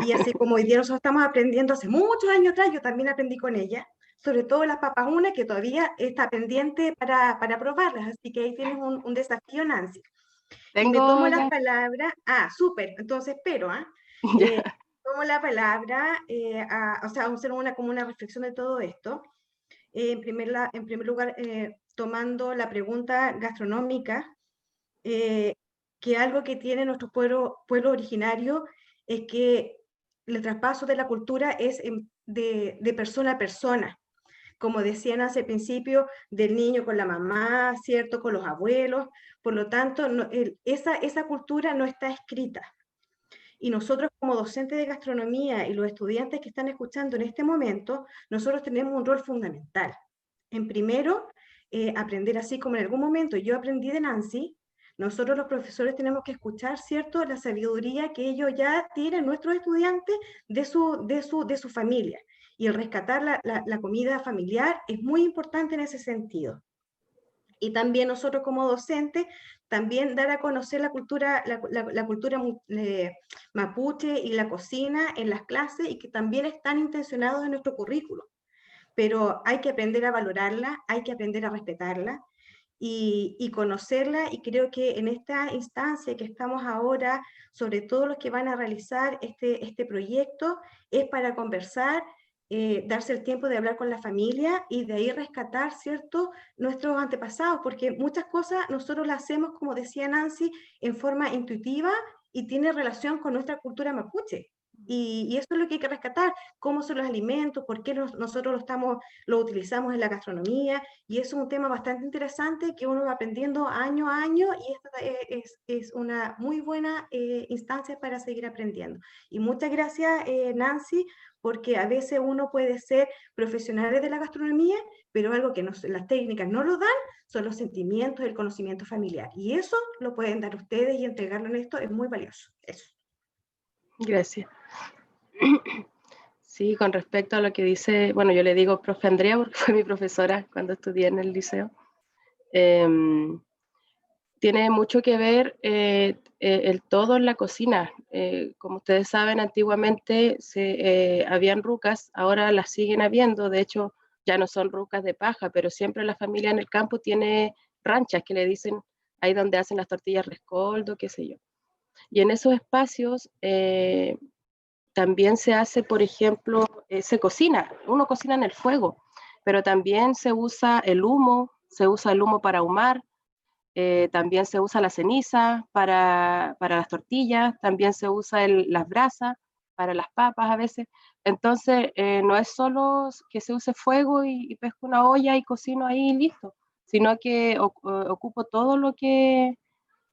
Y así como hoy día nosotros estamos aprendiendo hace muchos años atrás, yo también aprendí con ella, sobre todo las papas una, que todavía está pendiente para probarlas. Así que ahí tienes un desafío, Nancy. Y me tomo la palabra, súper, entonces espero, tomo la palabra, o sea, vamos a hacer como una reflexión de todo esto. En primer lugar, tomando la pregunta gastronómica, que algo que tiene nuestro pueblo originario es que el traspaso de la cultura es de persona a persona. Como decían hace el principio, del niño con la mamá, ¿cierto? Con los abuelos. Por lo tanto, esa cultura no está escrita. Y nosotros como docentes de gastronomía y los estudiantes que están escuchando en este momento, nosotros tenemos un rol fundamental. En primero, aprender así como en algún momento yo aprendí de Nancy. Nosotros los profesores tenemos que escuchar, ¿cierto?, la sabiduría que ellos ya tienen, nuestros estudiantes, de su familia. Y el rescatar la comida familiar es muy importante en ese sentido. Y también nosotros como docentes, también dar a conocer la cultura mapuche y la cocina en las clases, y que también están intencionados en nuestro currículo. Pero hay que aprender a valorarla, hay que aprender a respetarla, y conocerla, y creo que en esta instancia que estamos ahora, sobre todo los que van a realizar este proyecto, es para conversar, darse el tiempo de hablar con la familia y de ahí rescatar, ¿cierto?, nuestros antepasados, porque muchas cosas nosotros las hacemos, como decía Nancy, en forma intuitiva y tiene relación con nuestra cultura mapuche. Y eso es lo que hay que rescatar, cómo son los alimentos, por qué nosotros lo utilizamos en la gastronomía, y eso es un tema bastante interesante que uno va aprendiendo año a año, y esta es una muy buena instancia para seguir aprendiendo. Y muchas gracias, Nancy, porque a veces uno puede ser profesional de la gastronomía, pero algo que las técnicas no lo dan son los sentimientos, el conocimiento familiar, y eso lo pueden dar ustedes, y entregarlo en esto es muy valioso. Eso. Gracias. Sí, con respecto a lo que dice, bueno, yo le digo profe Andrea porque fue mi profesora cuando estudié en el liceo. Tiene mucho que ver el todo en la cocina. Como ustedes saben, antiguamente habían rucas, ahora las siguen habiendo, de hecho ya no son rucas de paja, pero siempre la familia en el campo tiene ranchas que le dicen ahí donde hacen las tortillas rescoldo, qué sé yo. Y en esos espacios también se hace, por ejemplo, se cocina, uno cocina en el fuego, pero también se usa el humo para ahumar, también se usa la ceniza para las tortillas, también se usa las brasas para las papas a veces. Entonces, no es solo que se use fuego y pesco una olla y cocino ahí y listo, sino que ocupo todo lo que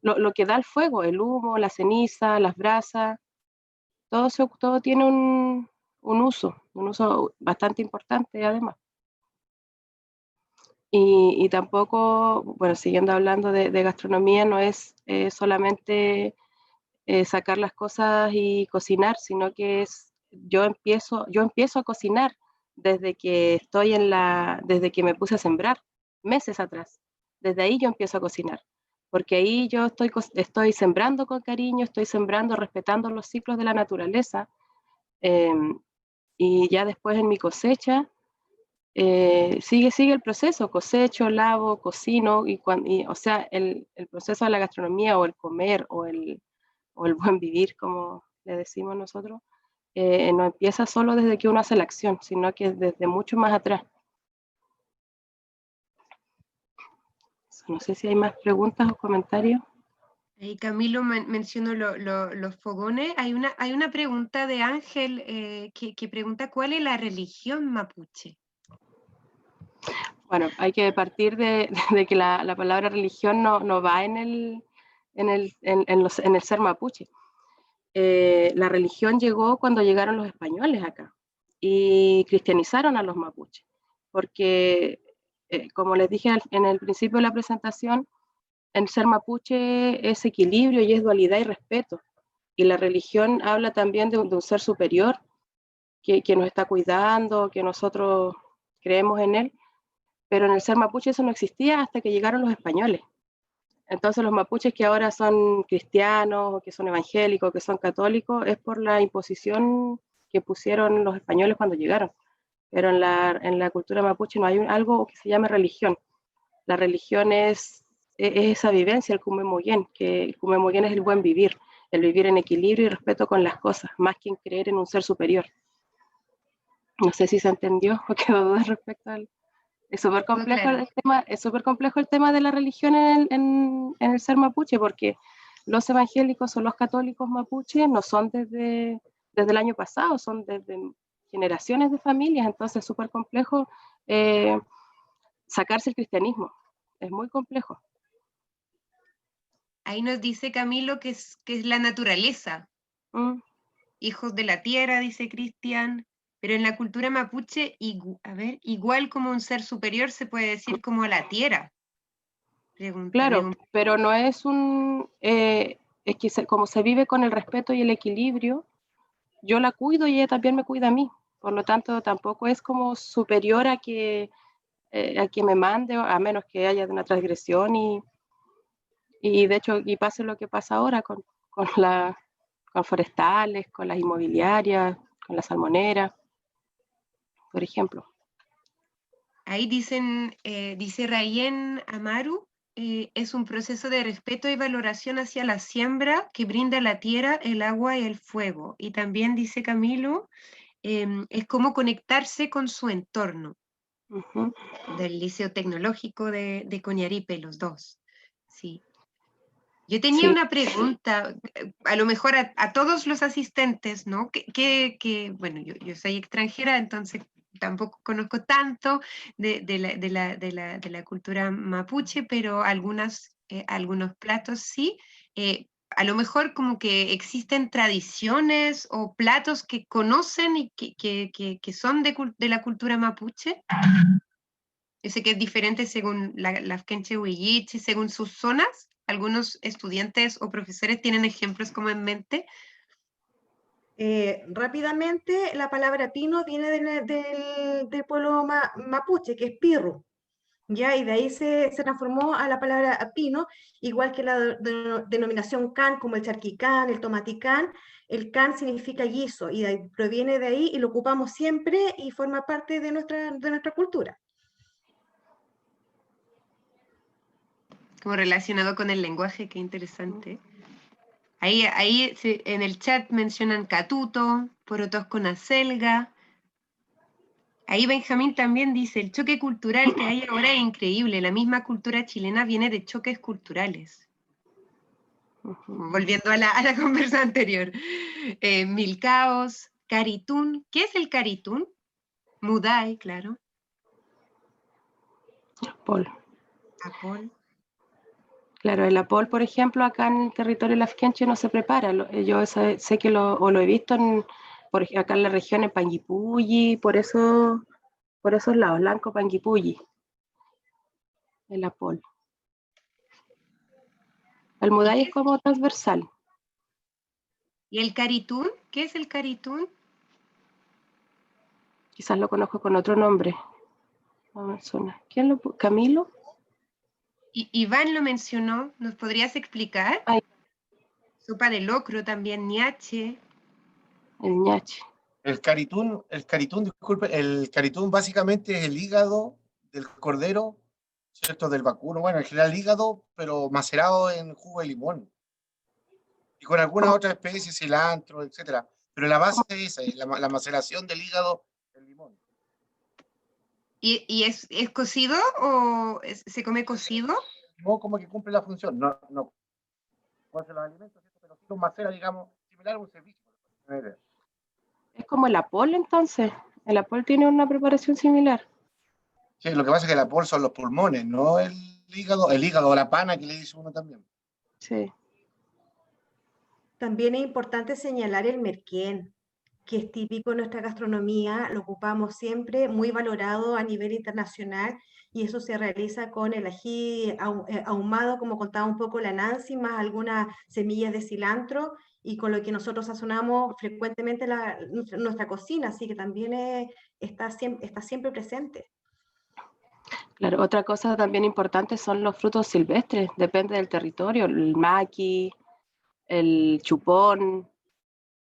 da el fuego, el humo, la ceniza, las brasas, todo tiene un uso bastante importante además. Y tampoco, bueno, siguiendo hablando de gastronomía, no es solamente sacar las cosas y cocinar, sino que yo empiezo a cocinar desde que desde que me puse a sembrar, meses atrás. Desde ahí yo empiezo a cocinar, porque ahí yo estoy sembrando con cariño, estoy sembrando respetando los ciclos de la naturaleza, y ya después en mi cosecha, sigue el proceso, cosecho, lavo, cocino, o sea, el proceso de la gastronomía o el comer o el buen vivir, como le decimos nosotros, no empieza solo desde que uno hace la acción, sino que desde mucho más atrás. No sé si hay más preguntas o comentarios. Y Camilo mencionó los fogones. Hay una pregunta de Ángel que pregunta ¿cuál es la religión mapuche? Bueno, hay que partir de que la palabra religión no va en el ser mapuche. La religión llegó cuando llegaron los españoles acá y cristianizaron a los mapuches, porque como les dije en el principio de la presentación, el ser mapuche es equilibrio y es dualidad y respeto, y la religión habla también de un ser superior que nos está cuidando, que nosotros creemos en él, pero en el ser mapuche eso no existía hasta que llegaron los españoles. Entonces los mapuches que ahora son cristianos, o que son evangélicos, que son católicos, es por la imposición que pusieron los españoles cuando llegaron. Pero en la cultura mapuche no hay algo que se llame religión. La religión es esa vivencia, el kumemoyen, que el kumemoyen es el buen vivir, el vivir en equilibrio y respeto con las cosas, más que en creer en un ser superior. No sé si se entendió o quedó duda respecto al... Es súper complejo, claro. El tema de la religión en el ser mapuche, porque los evangélicos o los católicos mapuches no son desde el año pasado, son desde generaciones de familias, entonces es súper complejo sacarse el cristianismo, es muy complejo. Ahí nos dice Camilo que es la naturaleza. Hijos de la tierra, dice Cristian. Pero en la cultura mapuche, igual como un ser superior se puede decir como la tierra. Claro, pero no es es que como se vive con el respeto y el equilibrio, yo la cuido y ella también me cuida a mí. Por lo tanto, tampoco es como superior a que me mande, a menos que haya una transgresión y de hecho, y pase lo que pasa ahora con forestales, con las inmobiliarias, con las salmoneras, por ejemplo. Ahí dice Rayen Amaru, es un proceso de respeto y valoración hacia la siembra que brinda la tierra, el agua y el fuego. Y también dice Camilo, es como conectarse con su entorno. Uh-huh. Del Liceo Tecnológico de Coñaripe, los dos. Sí. Yo tenía una pregunta, a lo mejor a todos los asistentes, ¿no? Bueno, yo soy extranjera, entonces tampoco conozco tanto de la cultura mapuche, pero algunos platos sí. A lo mejor como que existen tradiciones o platos que conocen y que son de la cultura mapuche. Yo sé que es diferente según la Kenche Huilliche, según sus zonas. Algunos estudiantes o profesores tienen ejemplos como en mente. Rápidamente, la palabra pino viene del pueblo mapuche, que es pirru, ¿ya? Y de ahí se transformó a la palabra pino, igual que la denominación can, como el charquicán, el tomaticán. El can significa guiso, y proviene de ahí, y lo ocupamos siempre, y forma parte de nuestra cultura. Como relacionado con el lenguaje, qué interesante. Ahí en el chat mencionan catuto, porotos con acelga. Ahí Benjamín también dice, el choque cultural que hay ahora es increíble. La misma cultura chilena viene de choques culturales. Volviendo a la conversa anterior. Milcaos, caritún. ¿Qué es el caritún? Mudai, claro. Apol. Apol. Claro, el apol, por ejemplo, acá en el territorio lafkenche no se prepara. Yo sé que lo he visto acá en la región, en Panguipulli, por esos lados, Lanco, Panguipulli, el apol. El mudai es como transversal. ¿Y el caritún? ¿Qué es el caritún? Quizás lo conozco con otro nombre. ¿Quién ¿Camilo? Iván lo mencionó, ¿nos podrías explicar? Ay. Sopa de locro también, ñache. El ñache. El caritún, disculpe, el caritún básicamente es el hígado del cordero, ¿cierto? Del vacuno, bueno, en general hígado, pero macerado en jugo de limón. Y con algunas otras especies, cilantro, etcétera. Pero la base es esa, la maceración del hígado del limón. ¿Y es cocido o se come cocido? No como que cumple la función, no hace los alimentos, pero sí los macera, digamos, similar a un servicio. Es como el apol, entonces. El apol tiene una preparación similar. Sí, lo que pasa es que la apol son los pulmones, no el hígado o la pana que le dice uno también. Sí. También es importante señalar el merquén, que es típico de nuestra gastronomía, lo ocupamos siempre, muy valorado a nivel internacional, y eso se realiza con el ají ahumado, como contaba un poco la Nancy, más algunas semillas de cilantro, y con lo que nosotros sazonamos frecuentemente nuestra cocina, así que también está siempre presente. Claro, otra cosa también importante son los frutos silvestres, depende del territorio, el maqui, el chupón,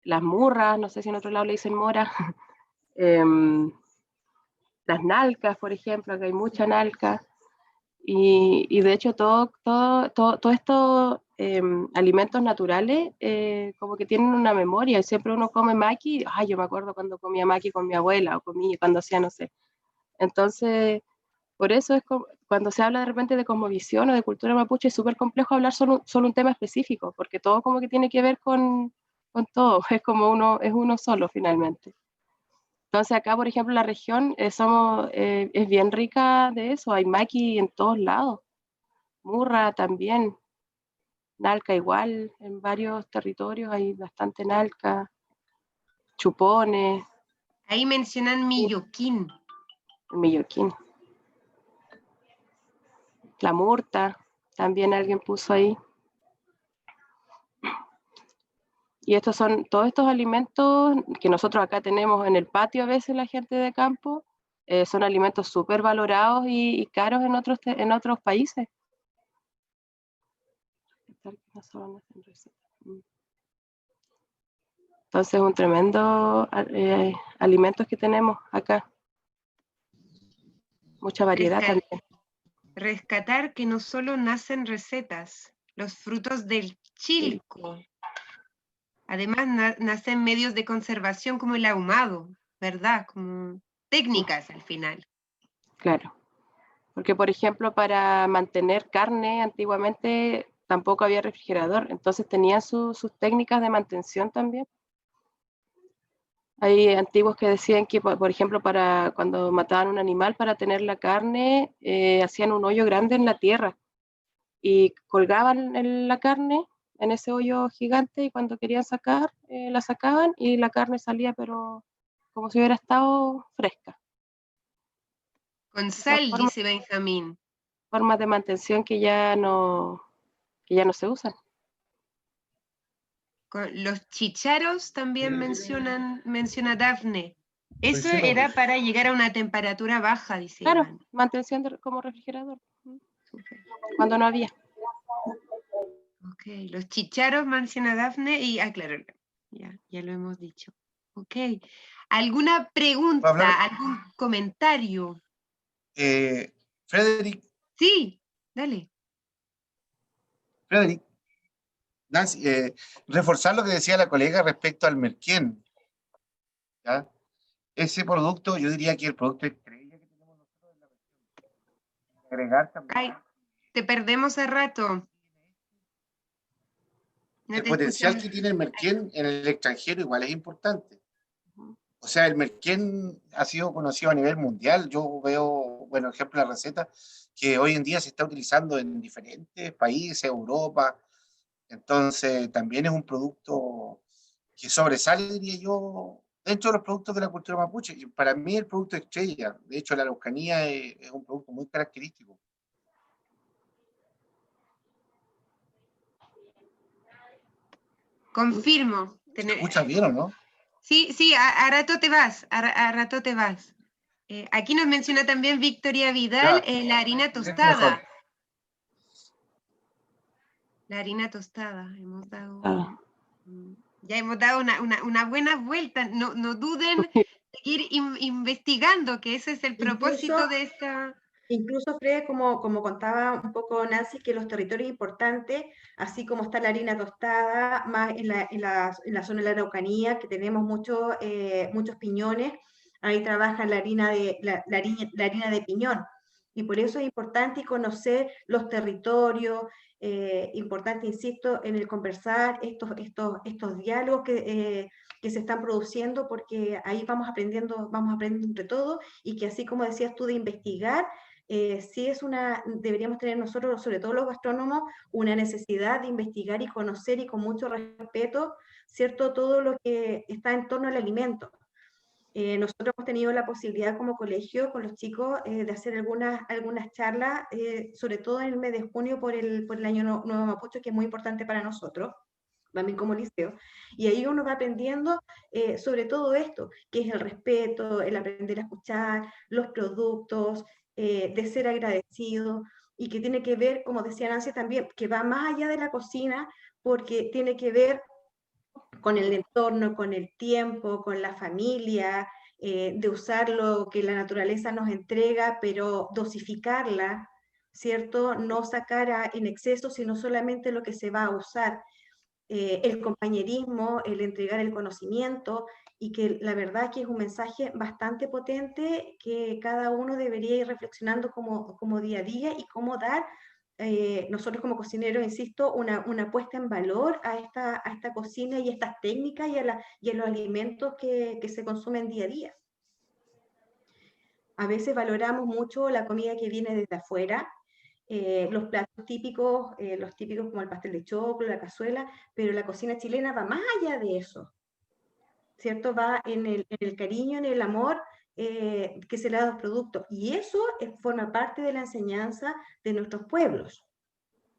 las murras, no sé si en otro lado le dicen mora, las nalcas, por ejemplo, que hay mucha nalca, y de hecho todo estos alimentos naturales como que tienen una memoria, y siempre uno come maqui, yo me acuerdo cuando comía maqui con mi abuela, o cuando hacía, no sé, entonces... Por eso es cuando se habla de repente de cosmovisión o de cultura mapuche, es súper complejo hablar solo un tema específico, porque todo como que tiene que ver con todo, es como es uno solo finalmente. Entonces acá, por ejemplo, la región es bien rica de eso, hay maqui en todos lados, murra también, nalca igual, en varios territorios hay bastante nalca, chupones. Ahí mencionan milloquín. El milloquín. La murta, también alguien puso ahí. Y estos son todos estos alimentos que nosotros acá tenemos en el patio a veces la gente de campo, son alimentos súper valorados y caros en otros países. Entonces, un tremendo alimentos que tenemos acá. Mucha variedad también. Rescatar que no solo nacen recetas, los frutos del chilco. Además, nacen medios de conservación como el ahumado, ¿verdad? Como técnicas al final. Claro. Porque, por ejemplo, para mantener carne antiguamente tampoco había refrigerador, entonces tenían sus técnicas de mantención también. Hay antiguos que decían que, por ejemplo, para cuando mataban un animal para tener la carne, hacían un hoyo grande en la tierra y colgaban la carne en ese hoyo gigante y cuando querían sacar, la sacaban y la carne salía, pero como si hubiera estado fresca. Con sal, dice Benjamín. Formas de mantención que ya no se usan. Los chicharos también menciona Dafne. Eso era para llegar a una temperatura baja, dice Claro, Iván. mantención como refrigerador. Cuando no había. Ok, los chicharos menciona Dafne y, claro, ya lo hemos dicho. Ok, ¿alguna pregunta, algún comentario? Frederick. Sí, dale. Frederick. Nancy, reforzar lo que decía la colega respecto al merquén. ¿Ya? Ese producto, yo diría que el producto estrella que tenemos nosotros es la versión. Agregar también. Ay, te perdemos a rato. El potencial que tiene el merquén en el extranjero igual es importante. O sea, el merquén ha sido conocido a nivel mundial. Yo veo, bueno, ejemplo, la receta que hoy en día se está utilizando en diferentes países, Europa. Entonces, también es un producto que sobresale, diría yo, dentro de los productos de la cultura mapuche. Y para mí el producto estrella, de hecho la Araucanía es un producto muy característico. Confirmo. ¿Se escucha bien o no? Sí, a rato te vas, a rato te vas. Aquí nos menciona también Victoria Vidal, la harina tostada. La harina tostada, hemos dado... Ya hemos dado una buena vuelta. No duden en seguir investigando, que ese es el propósito de esta... Incluso, Fred, como contaba un poco Nancy, que los territorios importantes, así como está la harina tostada, más en la zona de la Araucanía, que tenemos muchos piñones, ahí trabajan la harina de piñón. Y por eso es importante conocer los territorios, importante, insisto, en el conversar estos diálogos que se están produciendo, porque ahí vamos aprendiendo entre todos, y que así como decías tú de investigar, sí deberíamos tener nosotros, sobre todo los gastrónomos, una necesidad de investigar y conocer y con mucho respeto, ¿cierto?, todo lo que está en torno al alimento. Nosotros hemos tenido la posibilidad como colegio con los chicos de hacer algunas charlas, sobre todo en el mes de junio por el Año Nuevo Mapuche, que es muy importante para nosotros, también como liceo, y ahí uno va aprendiendo sobre todo esto, que es el respeto, el aprender a escuchar, los productos, de ser agradecido, y que tiene que ver, como decía Nancy también, que va más allá de la cocina, porque tiene que ver con el entorno, con el tiempo, con la familia, de usar lo que la naturaleza nos entrega, pero dosificarla, ¿cierto? No sacar en exceso, sino solamente lo que se va a usar. El compañerismo, el entregar el conocimiento, y que la verdad que es un mensaje bastante potente que cada uno debería ir reflexionando como día a día, y cómo dar, nosotros como cocineros, insisto, una puesta en valor a esta cocina y estas técnicas y a los alimentos que se consumen día a día. A veces valoramos mucho la comida que viene desde afuera, los platos típicos, los típicos como el pastel de choclo, la cazuela, pero la cocina chilena va más allá de eso. ¿cierto? Va en el cariño, en el amor que se le da a los productos. Y eso forma parte de la enseñanza de nuestros pueblos,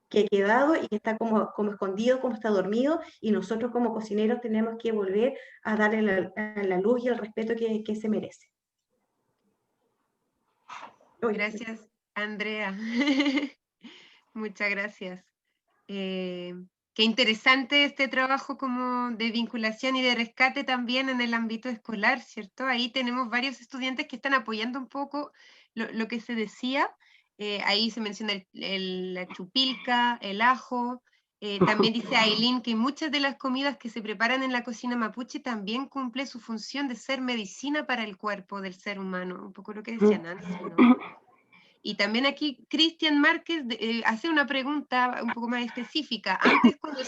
que ha quedado y que está como escondido, como está dormido, y nosotros como cocineros tenemos que volver a darle la luz y el respeto que se merece. Gracias, Andrea. Muchas gracias. Qué interesante este trabajo como de vinculación y de rescate también en el ámbito escolar, ¿cierto? Ahí tenemos varios estudiantes que están apoyando un poco lo que se decía. Ahí se menciona la chupilca, el ajo. También dice Aileen que muchas de las comidas que se preparan en la cocina mapuche también cumple su función de ser medicina para el cuerpo del ser humano, un poco lo que decía Nancy, ¿no? Y también aquí Cristian Márquez hace una pregunta un poco más específica. Antes, cuando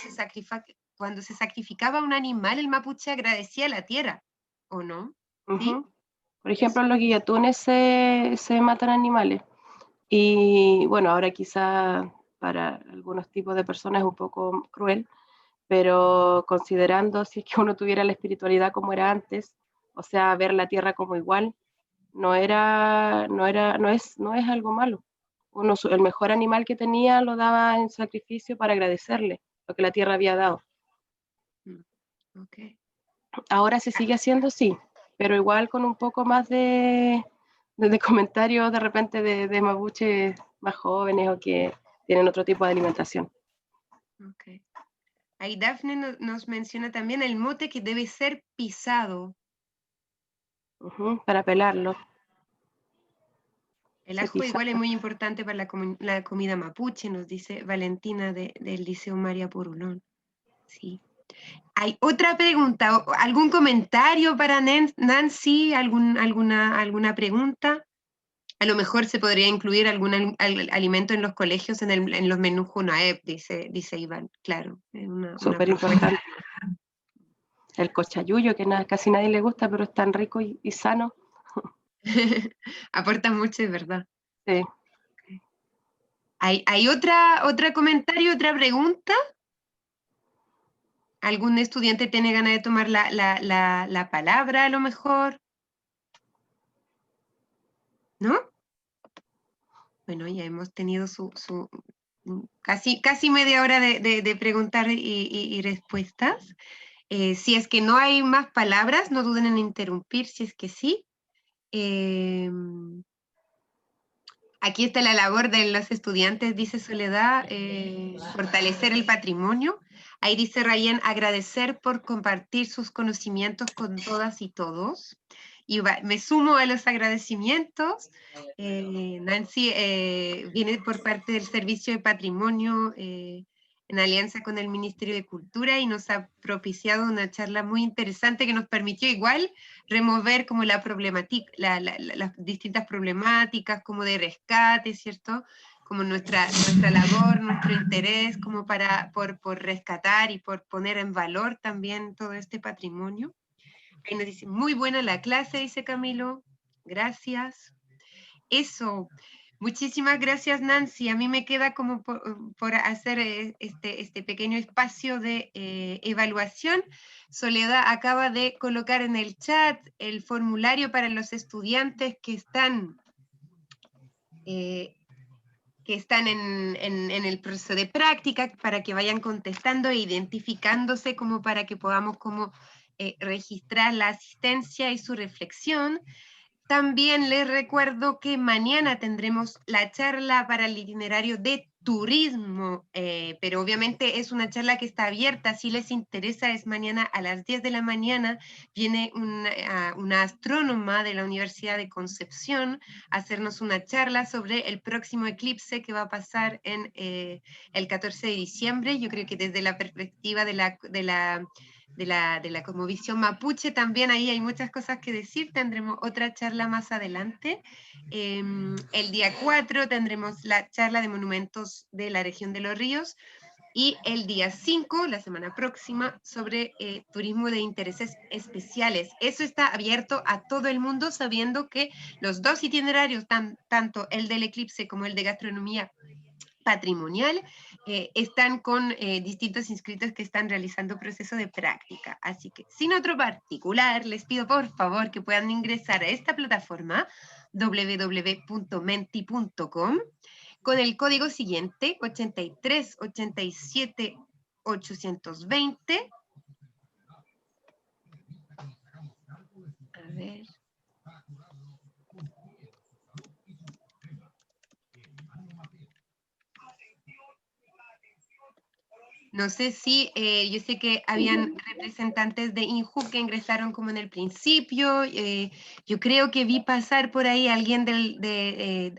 se sacrificaba un animal, el mapuche agradecía a la tierra, ¿o no? ¿Sí? Por ejemplo, en los guillatunes se matan animales. Y bueno, ahora quizá para algunos tipos de personas es un poco cruel, pero considerando si es que uno tuviera la espiritualidad como era antes, o sea, ver la tierra como igual, no es algo malo. El mejor animal que tenía lo daba en sacrificio para agradecerle lo que la tierra había dado. Okay. Ahora se sigue haciendo, sí, pero igual con un poco más de comentarios de repente de mapuches más jóvenes o que tienen otro tipo de alimentación. Okay. Ahí Dafne nos menciona también el mote que debe ser pisado. Para pelarlo. El ajo igual es muy importante para la comida mapuche, nos dice Valentina del Liceo María Porulón. Sí. ¿Hay otra pregunta? ¿Algún comentario para Nancy? ¿Alguna pregunta? A lo mejor se podría incluir algún alimento en los colegios en los menús Junaep, dice Iván. Claro, súper importante. El cochayuyo, que casi nadie le gusta, pero es tan rico y sano. Aporta mucho, es verdad. Sí. ¿Hay otro comentario, otra pregunta? ¿Algún estudiante tiene ganas de tomar la palabra a lo mejor? ¿No? Bueno, ya hemos tenido casi media hora de preguntar y respuestas. Si es que no hay más palabras, no duden en interrumpir, si es que sí. Aquí está la labor de los estudiantes, dice Soledad, fortalecer el patrimonio. Ahí dice Ryan, agradecer por compartir sus conocimientos con todas y todos. Y me sumo a los agradecimientos. Nancy viene por parte del Servicio de Patrimonio en alianza con el Ministerio de Cultura y nos ha propiciado una charla muy interesante que nos permitió igual remover como las distintas problemáticas como de rescate, ¿cierto? Como nuestra labor, nuestro interés como por rescatar y por poner en valor también todo este patrimonio. Ahí nos dice, muy buena la clase, dice Camilo. Gracias. Eso. Muchísimas gracias, Nancy. A mí me queda como por hacer este pequeño espacio de evaluación. Soledad acaba de colocar en el chat el formulario para los estudiantes que están en el proceso de práctica, para que vayan contestando e identificándose como para que podamos como registrar la asistencia y su reflexión. También les recuerdo que mañana tendremos la charla para el itinerario de turismo, pero obviamente es una charla que está abierta, si les interesa es mañana a las 10 de la mañana, viene una astrónoma de la Universidad de Concepción a hacernos una charla sobre el próximo eclipse que va a pasar en el 14 de diciembre, yo creo que desde la perspectiva de la cosmovisión mapuche, también ahí hay muchas cosas que decir, tendremos otra charla más adelante. El día 4 tendremos la charla de monumentos de la región de los ríos, y el día 5, la semana próxima, sobre turismo de intereses especiales. Eso está abierto a todo el mundo, sabiendo que los dos itinerarios, tanto el del eclipse como el de gastronomía patrimonial, están con distintos inscritos que están realizando proceso de práctica. Así que, sin otro particular, les pido por favor que puedan ingresar a esta plataforma www.menti.com con el código siguiente, 8387-820. A ver. No sé si, yo sé que habían representantes de INJU que ingresaron como en el principio. Yo creo que vi pasar por ahí a alguien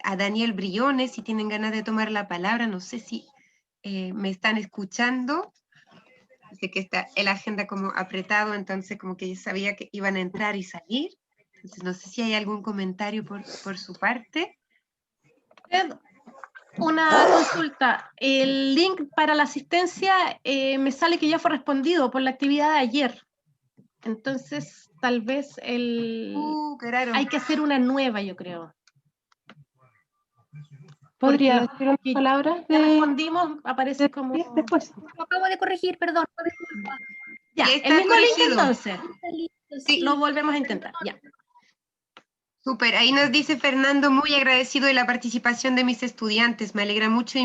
a Daniel Briones, si tienen ganas de tomar la palabra. No sé si me están escuchando. Sé que está el agenda como apretado, entonces como que yo sabía que iban a entrar y salir. Entonces no sé si hay algún comentario por su parte. Una consulta. El link para la asistencia me sale que ya fue respondido por la actividad de ayer. Entonces, tal vez Qué raro. hay que hacer una nueva, yo creo. ¿Podría Porque decir unas que palabras ya de respondimos, aparece como... después? Lo acabo de corregir, perdón. Ya, Ya el está mismo link corregido. entonces. Sí. Lo volvemos a intentar, ya. Súper, ahí nos dice Fernando, muy agradecido de la participación de mis estudiantes, me alegra mucho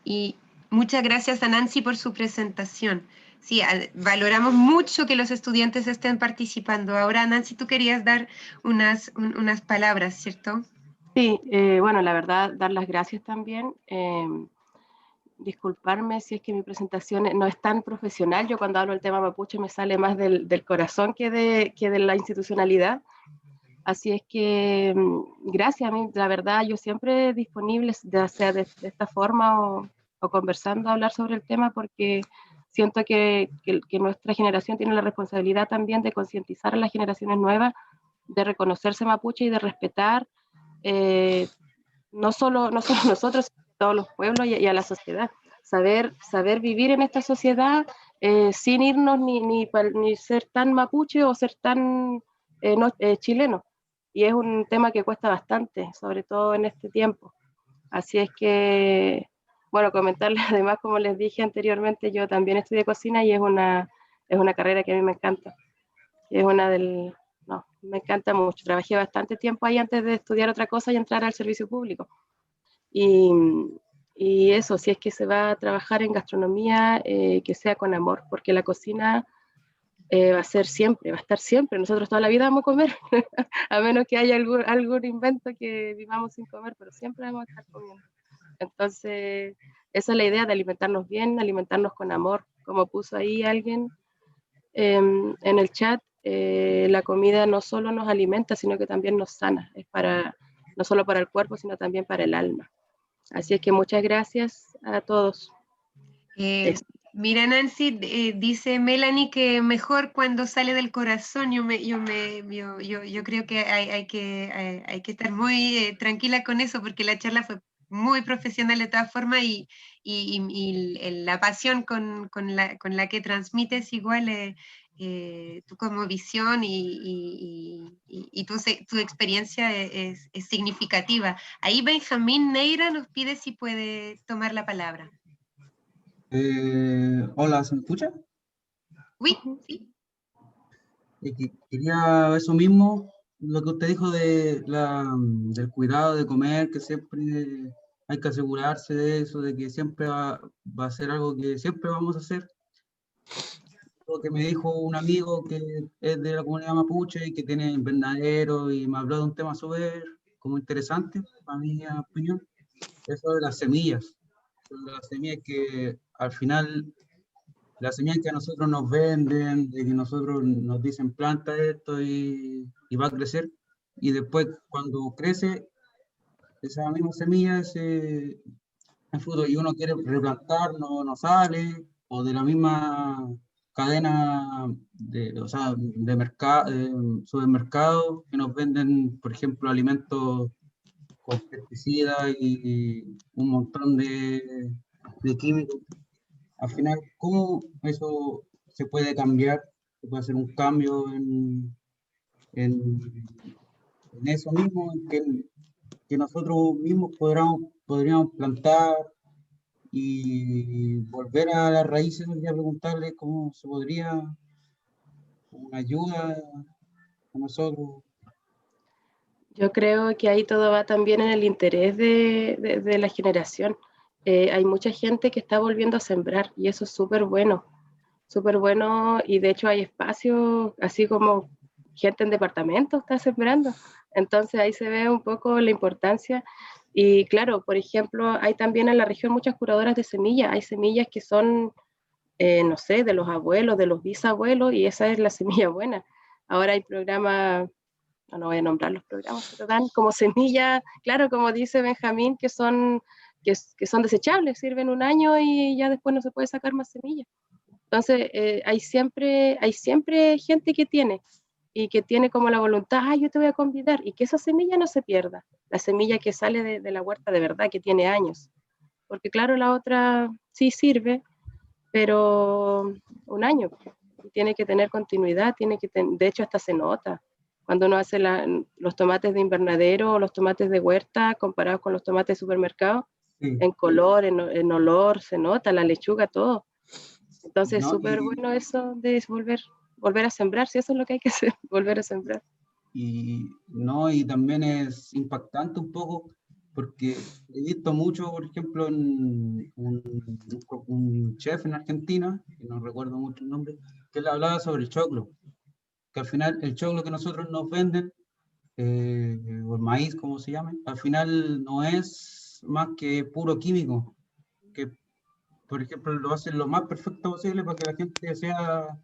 y muchas gracias a Nancy por su presentación. Sí, valoramos mucho que los estudiantes estén participando. Ahora, Nancy, tú querías dar unas palabras, ¿cierto? Sí, bueno, la verdad, dar las gracias también. Disculparme si es que mi presentación no es tan profesional. Yo cuando hablo del tema mapuche me sale más del corazón que de la institucionalidad. Así es que gracias. A mí, la verdad, yo siempre disponible, ya sea de esta forma o conversando, a hablar sobre el tema, porque siento que nuestra generación tiene la responsabilidad también de concientizar a las generaciones nuevas, de reconocerse mapuche y de respetar no solo nosotros, sino a todos los pueblos y a la sociedad. Saber vivir en esta sociedad sin irnos ni ser tan mapuche o ser tan chileno. Y es un tema que cuesta bastante, sobre todo en este tiempo. Así es que, bueno, comentarles además, como les dije anteriormente, yo también estudié cocina y es una carrera que a mí me encanta. Es una me encanta mucho. Trabajé bastante tiempo ahí antes de estudiar otra cosa y entrar al servicio público. Y eso, si es que se va a trabajar en gastronomía, que sea con amor, porque la cocina va a ser siempre, va a estar siempre. Nosotros toda la vida vamos a comer, a menos que haya algún invento que vivamos sin comer, pero siempre vamos a estar comiendo. Entonces, esa es la idea de alimentarnos bien, alimentarnos con amor, como puso ahí alguien en el chat. La comida no solo nos alimenta, sino que también nos sana. Es no solo para el cuerpo, sino también para el alma. Así es que muchas gracias a todos. Mira, Nancy, dice Melanie que mejor cuando sale del corazón. Yo creo que hay que estar muy tranquila con eso, porque la charla fue muy profesional de todas formas y la pasión con la que transmites igual tú como visión y tu experiencia es significativa. Ahí Benjamín Neira nos pide si puede tomar la palabra. Hola, ¿se me escucha? Sí, sí. Quería eso mismo, lo que usted dijo del cuidado de comer, que siempre hay que asegurarse de eso, de que siempre va a ser algo que siempre vamos a hacer. Lo que me dijo un amigo que es de la comunidad mapuche y que tiene invernadero y me habló de un tema súper como interesante, para mi opinión, eso de las semillas. Las semillas que al final, las semillas que a nosotros nos venden, de que nosotros nos dicen planta esto y va a crecer, y después cuando crece, esa misma semilla, ese fruto, y uno quiere replantar, no sale, o de la misma cadena o sea, de supermercados que nos venden, por ejemplo, alimentos con pesticidas y un montón de químicos. Al final, ¿cómo eso se puede cambiar? Se puede hacer un cambio en eso mismo, en que nosotros mismos podríamos plantar y volver a las raíces y a preguntarle cómo se podría una ayuda a nosotros. Yo creo que ahí todo va también en el interés de la generación. Hay mucha gente que está volviendo a sembrar y eso es súper bueno, y de hecho hay espacios, así como gente en departamentos está sembrando. Entonces ahí se ve un poco la importancia. Y claro, por ejemplo, hay también en la región muchas curadoras de semillas. Hay semillas que son, no sé, de los abuelos, de los bisabuelos, y esa es la semilla buena. Ahora hay programas, no voy a nombrar los programas, pero dan como semillas, claro, como dice Benjamín, que son desechables, sirven un año y ya después no se puede sacar más semillas. Entonces, hay siempre gente que tiene como la voluntad, yo te voy a convidar, y que esa semilla no se pierda, la semilla que sale de la huerta de verdad, que tiene años. Porque claro, la otra sí sirve, pero un año, tiene que tener continuidad, de hecho hasta se nota. Cuando uno hace los tomates de invernadero o los tomates de huerta comparados con los tomates de supermercado, Sí. en color, en olor, se nota, la lechuga, todo. Entonces, ¿No? súper bueno eso de volver a sembrar, si eso es lo que hay que hacer, volver a sembrar. Y también es impactante un poco porque he visto mucho, por ejemplo, en un chef en Argentina, que no recuerdo mucho el nombre, que él hablaba sobre el choclo, que al final el choclo que nosotros nos venden, o el maíz, como se llame, al final no es más que puro químico, que por ejemplo lo hacen lo más perfecto posible para que la gente se haga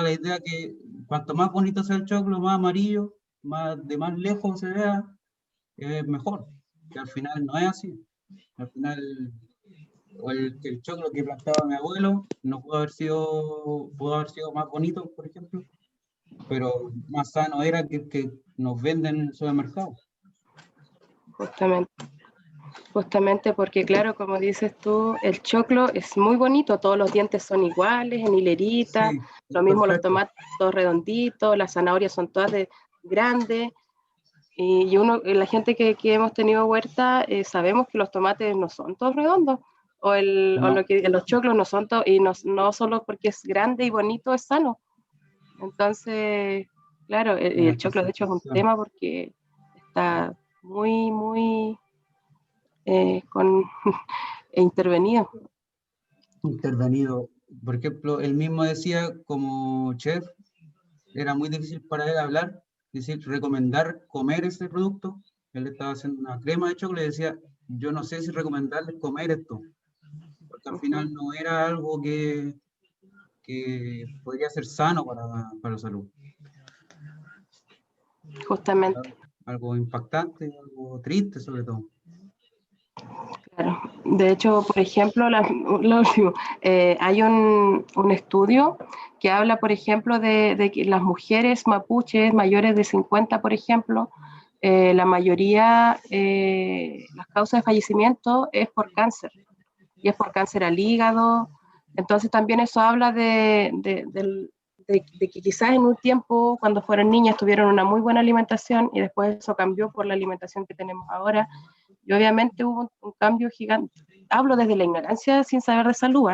la idea que cuanto más bonito sea el choclo, más amarillo, de más lejos se vea, mejor. Que al final no es así. Al final, el choclo que plantaba mi abuelo no pudo haber sido más bonito, por ejemplo, pero más sano era que el que nos venden en el supermercado. Justamente porque, claro, como dices tú, el choclo es muy bonito, todos los dientes son iguales, en hilerita, Sí, lo mismo perfecto. los tomates todos redonditos, las zanahorias son todas grandes, y la gente que hemos tenido huerta, sabemos que los tomates no son todos redondos, No. los choclos no son todos, y no solo porque es grande y bonito, es sano. Entonces, claro, y el choclo de hecho es un tema porque está muy intervenido. Intervenido. Por ejemplo, él mismo decía, como chef, era muy difícil para él hablar, decir, recomendar comer este producto. Él estaba haciendo una crema de chocolate y decía, yo no sé si recomendarles comer esto, porque al final no era algo que podría ser sano para la salud. Justamente. Algo impactante, algo triste sobre todo. Claro. De hecho, por ejemplo, hay un estudio que habla, por ejemplo, de que las mujeres mapuches mayores de 50, por ejemplo, la mayoría, las causas de fallecimiento es por cáncer, y es por cáncer al hígado. Entonces también eso habla de que quizás en un tiempo, cuando fueron niñas, tuvieron una muy buena alimentación y después eso cambió por la alimentación que tenemos ahora. Y obviamente hubo un cambio gigante. Hablo desde la ignorancia sin saber de salud,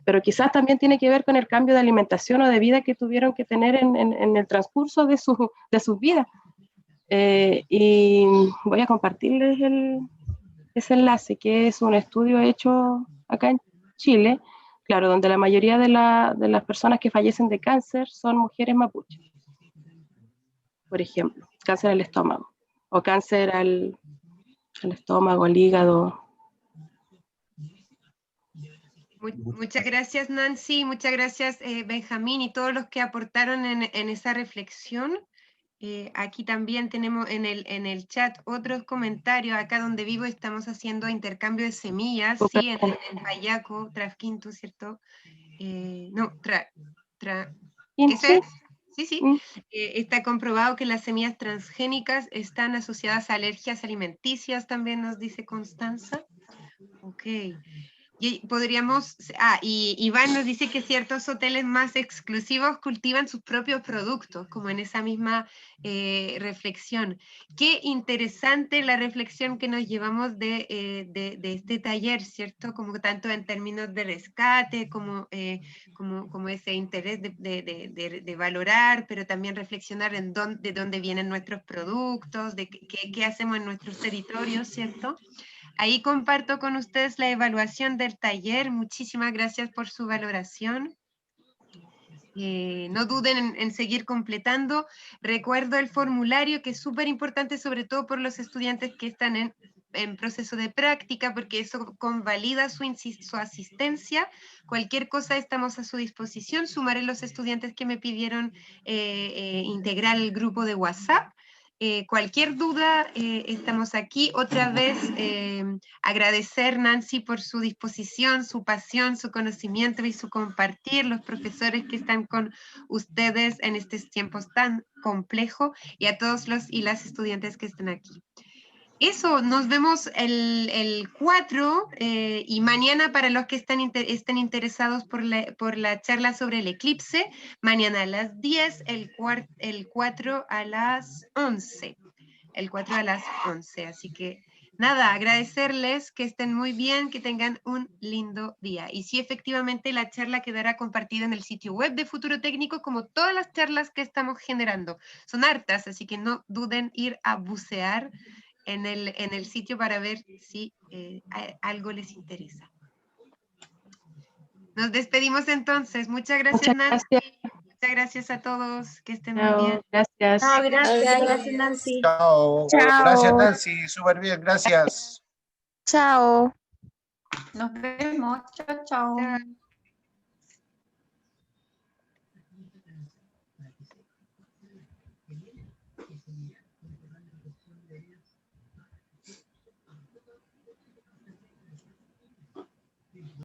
pero quizás también tiene que ver con el cambio de alimentación o de vida que tuvieron que tener en el transcurso de sus vidas. Y voy a compartirles ese enlace, que es un estudio hecho acá en Chile, claro, donde la mayoría de las personas que fallecen de cáncer son mujeres mapuches. Por ejemplo, cáncer al estómago, o cáncer al estómago, al hígado. Muchas gracias, Nancy, muchas gracias, Benjamín, y todos los que aportaron en esa reflexión. Aquí también tenemos en el chat otros comentarios. Acá donde vivo estamos haciendo intercambio de semillas, sí, en Payaco, Trasquinto, ¿cierto? No, ¿ese es? Sí. Está comprobado que las semillas transgénicas están asociadas a alergias alimenticias, también nos dice Constanza. Ok. Y podríamos, y Iván nos dice que ciertos hoteles más exclusivos cultivan sus propios productos, como en esa misma reflexión. Qué interesante la reflexión que nos llevamos de este taller, ¿cierto? Como tanto en términos de rescate, como ese interés de valorar, pero también reflexionar en de dónde vienen nuestros productos, de qué hacemos en nuestros territorios, ¿cierto? Ahí comparto con ustedes la evaluación del taller. Muchísimas gracias por su valoración. No duden en seguir completando. Recuerdo el formulario, que es súper importante, sobre todo por los estudiantes que están en proceso de práctica, porque eso convalida su asistencia. Cualquier cosa estamos a su disposición. Sumaré los estudiantes que me pidieron integrar el grupo de WhatsApp. Cualquier duda, estamos aquí. Otra vez, agradecer, Nancy, por su disposición, su pasión, su conocimiento y su compartir, los profesores que están con ustedes en estos tiempos tan complejos, y a todos los y las estudiantes que están aquí. Eso, nos vemos el 4 y mañana para los que estén interesados por la charla sobre el eclipse, mañana a las 10, el 4 a las 11. El 4 a las 11, así que nada, agradecerles, que estén muy bien, que tengan un lindo día. Y sí, efectivamente, la charla quedará compartida en el sitio web de Futuro Técnico, como todas las charlas que estamos generando. Son hartas, así que no duden ir a bucear en el sitio para ver si algo les interesa. Nos despedimos entonces. Muchas gracias, Muchas Nancy. gracias. Muchas gracias a todos. Que estén muy Chao, bien. gracias. Chao, gracias Nancy. Chao. Gracias, Nancy. Súper bien, gracias. Chao. Nos vemos. Chao, chao. Chao.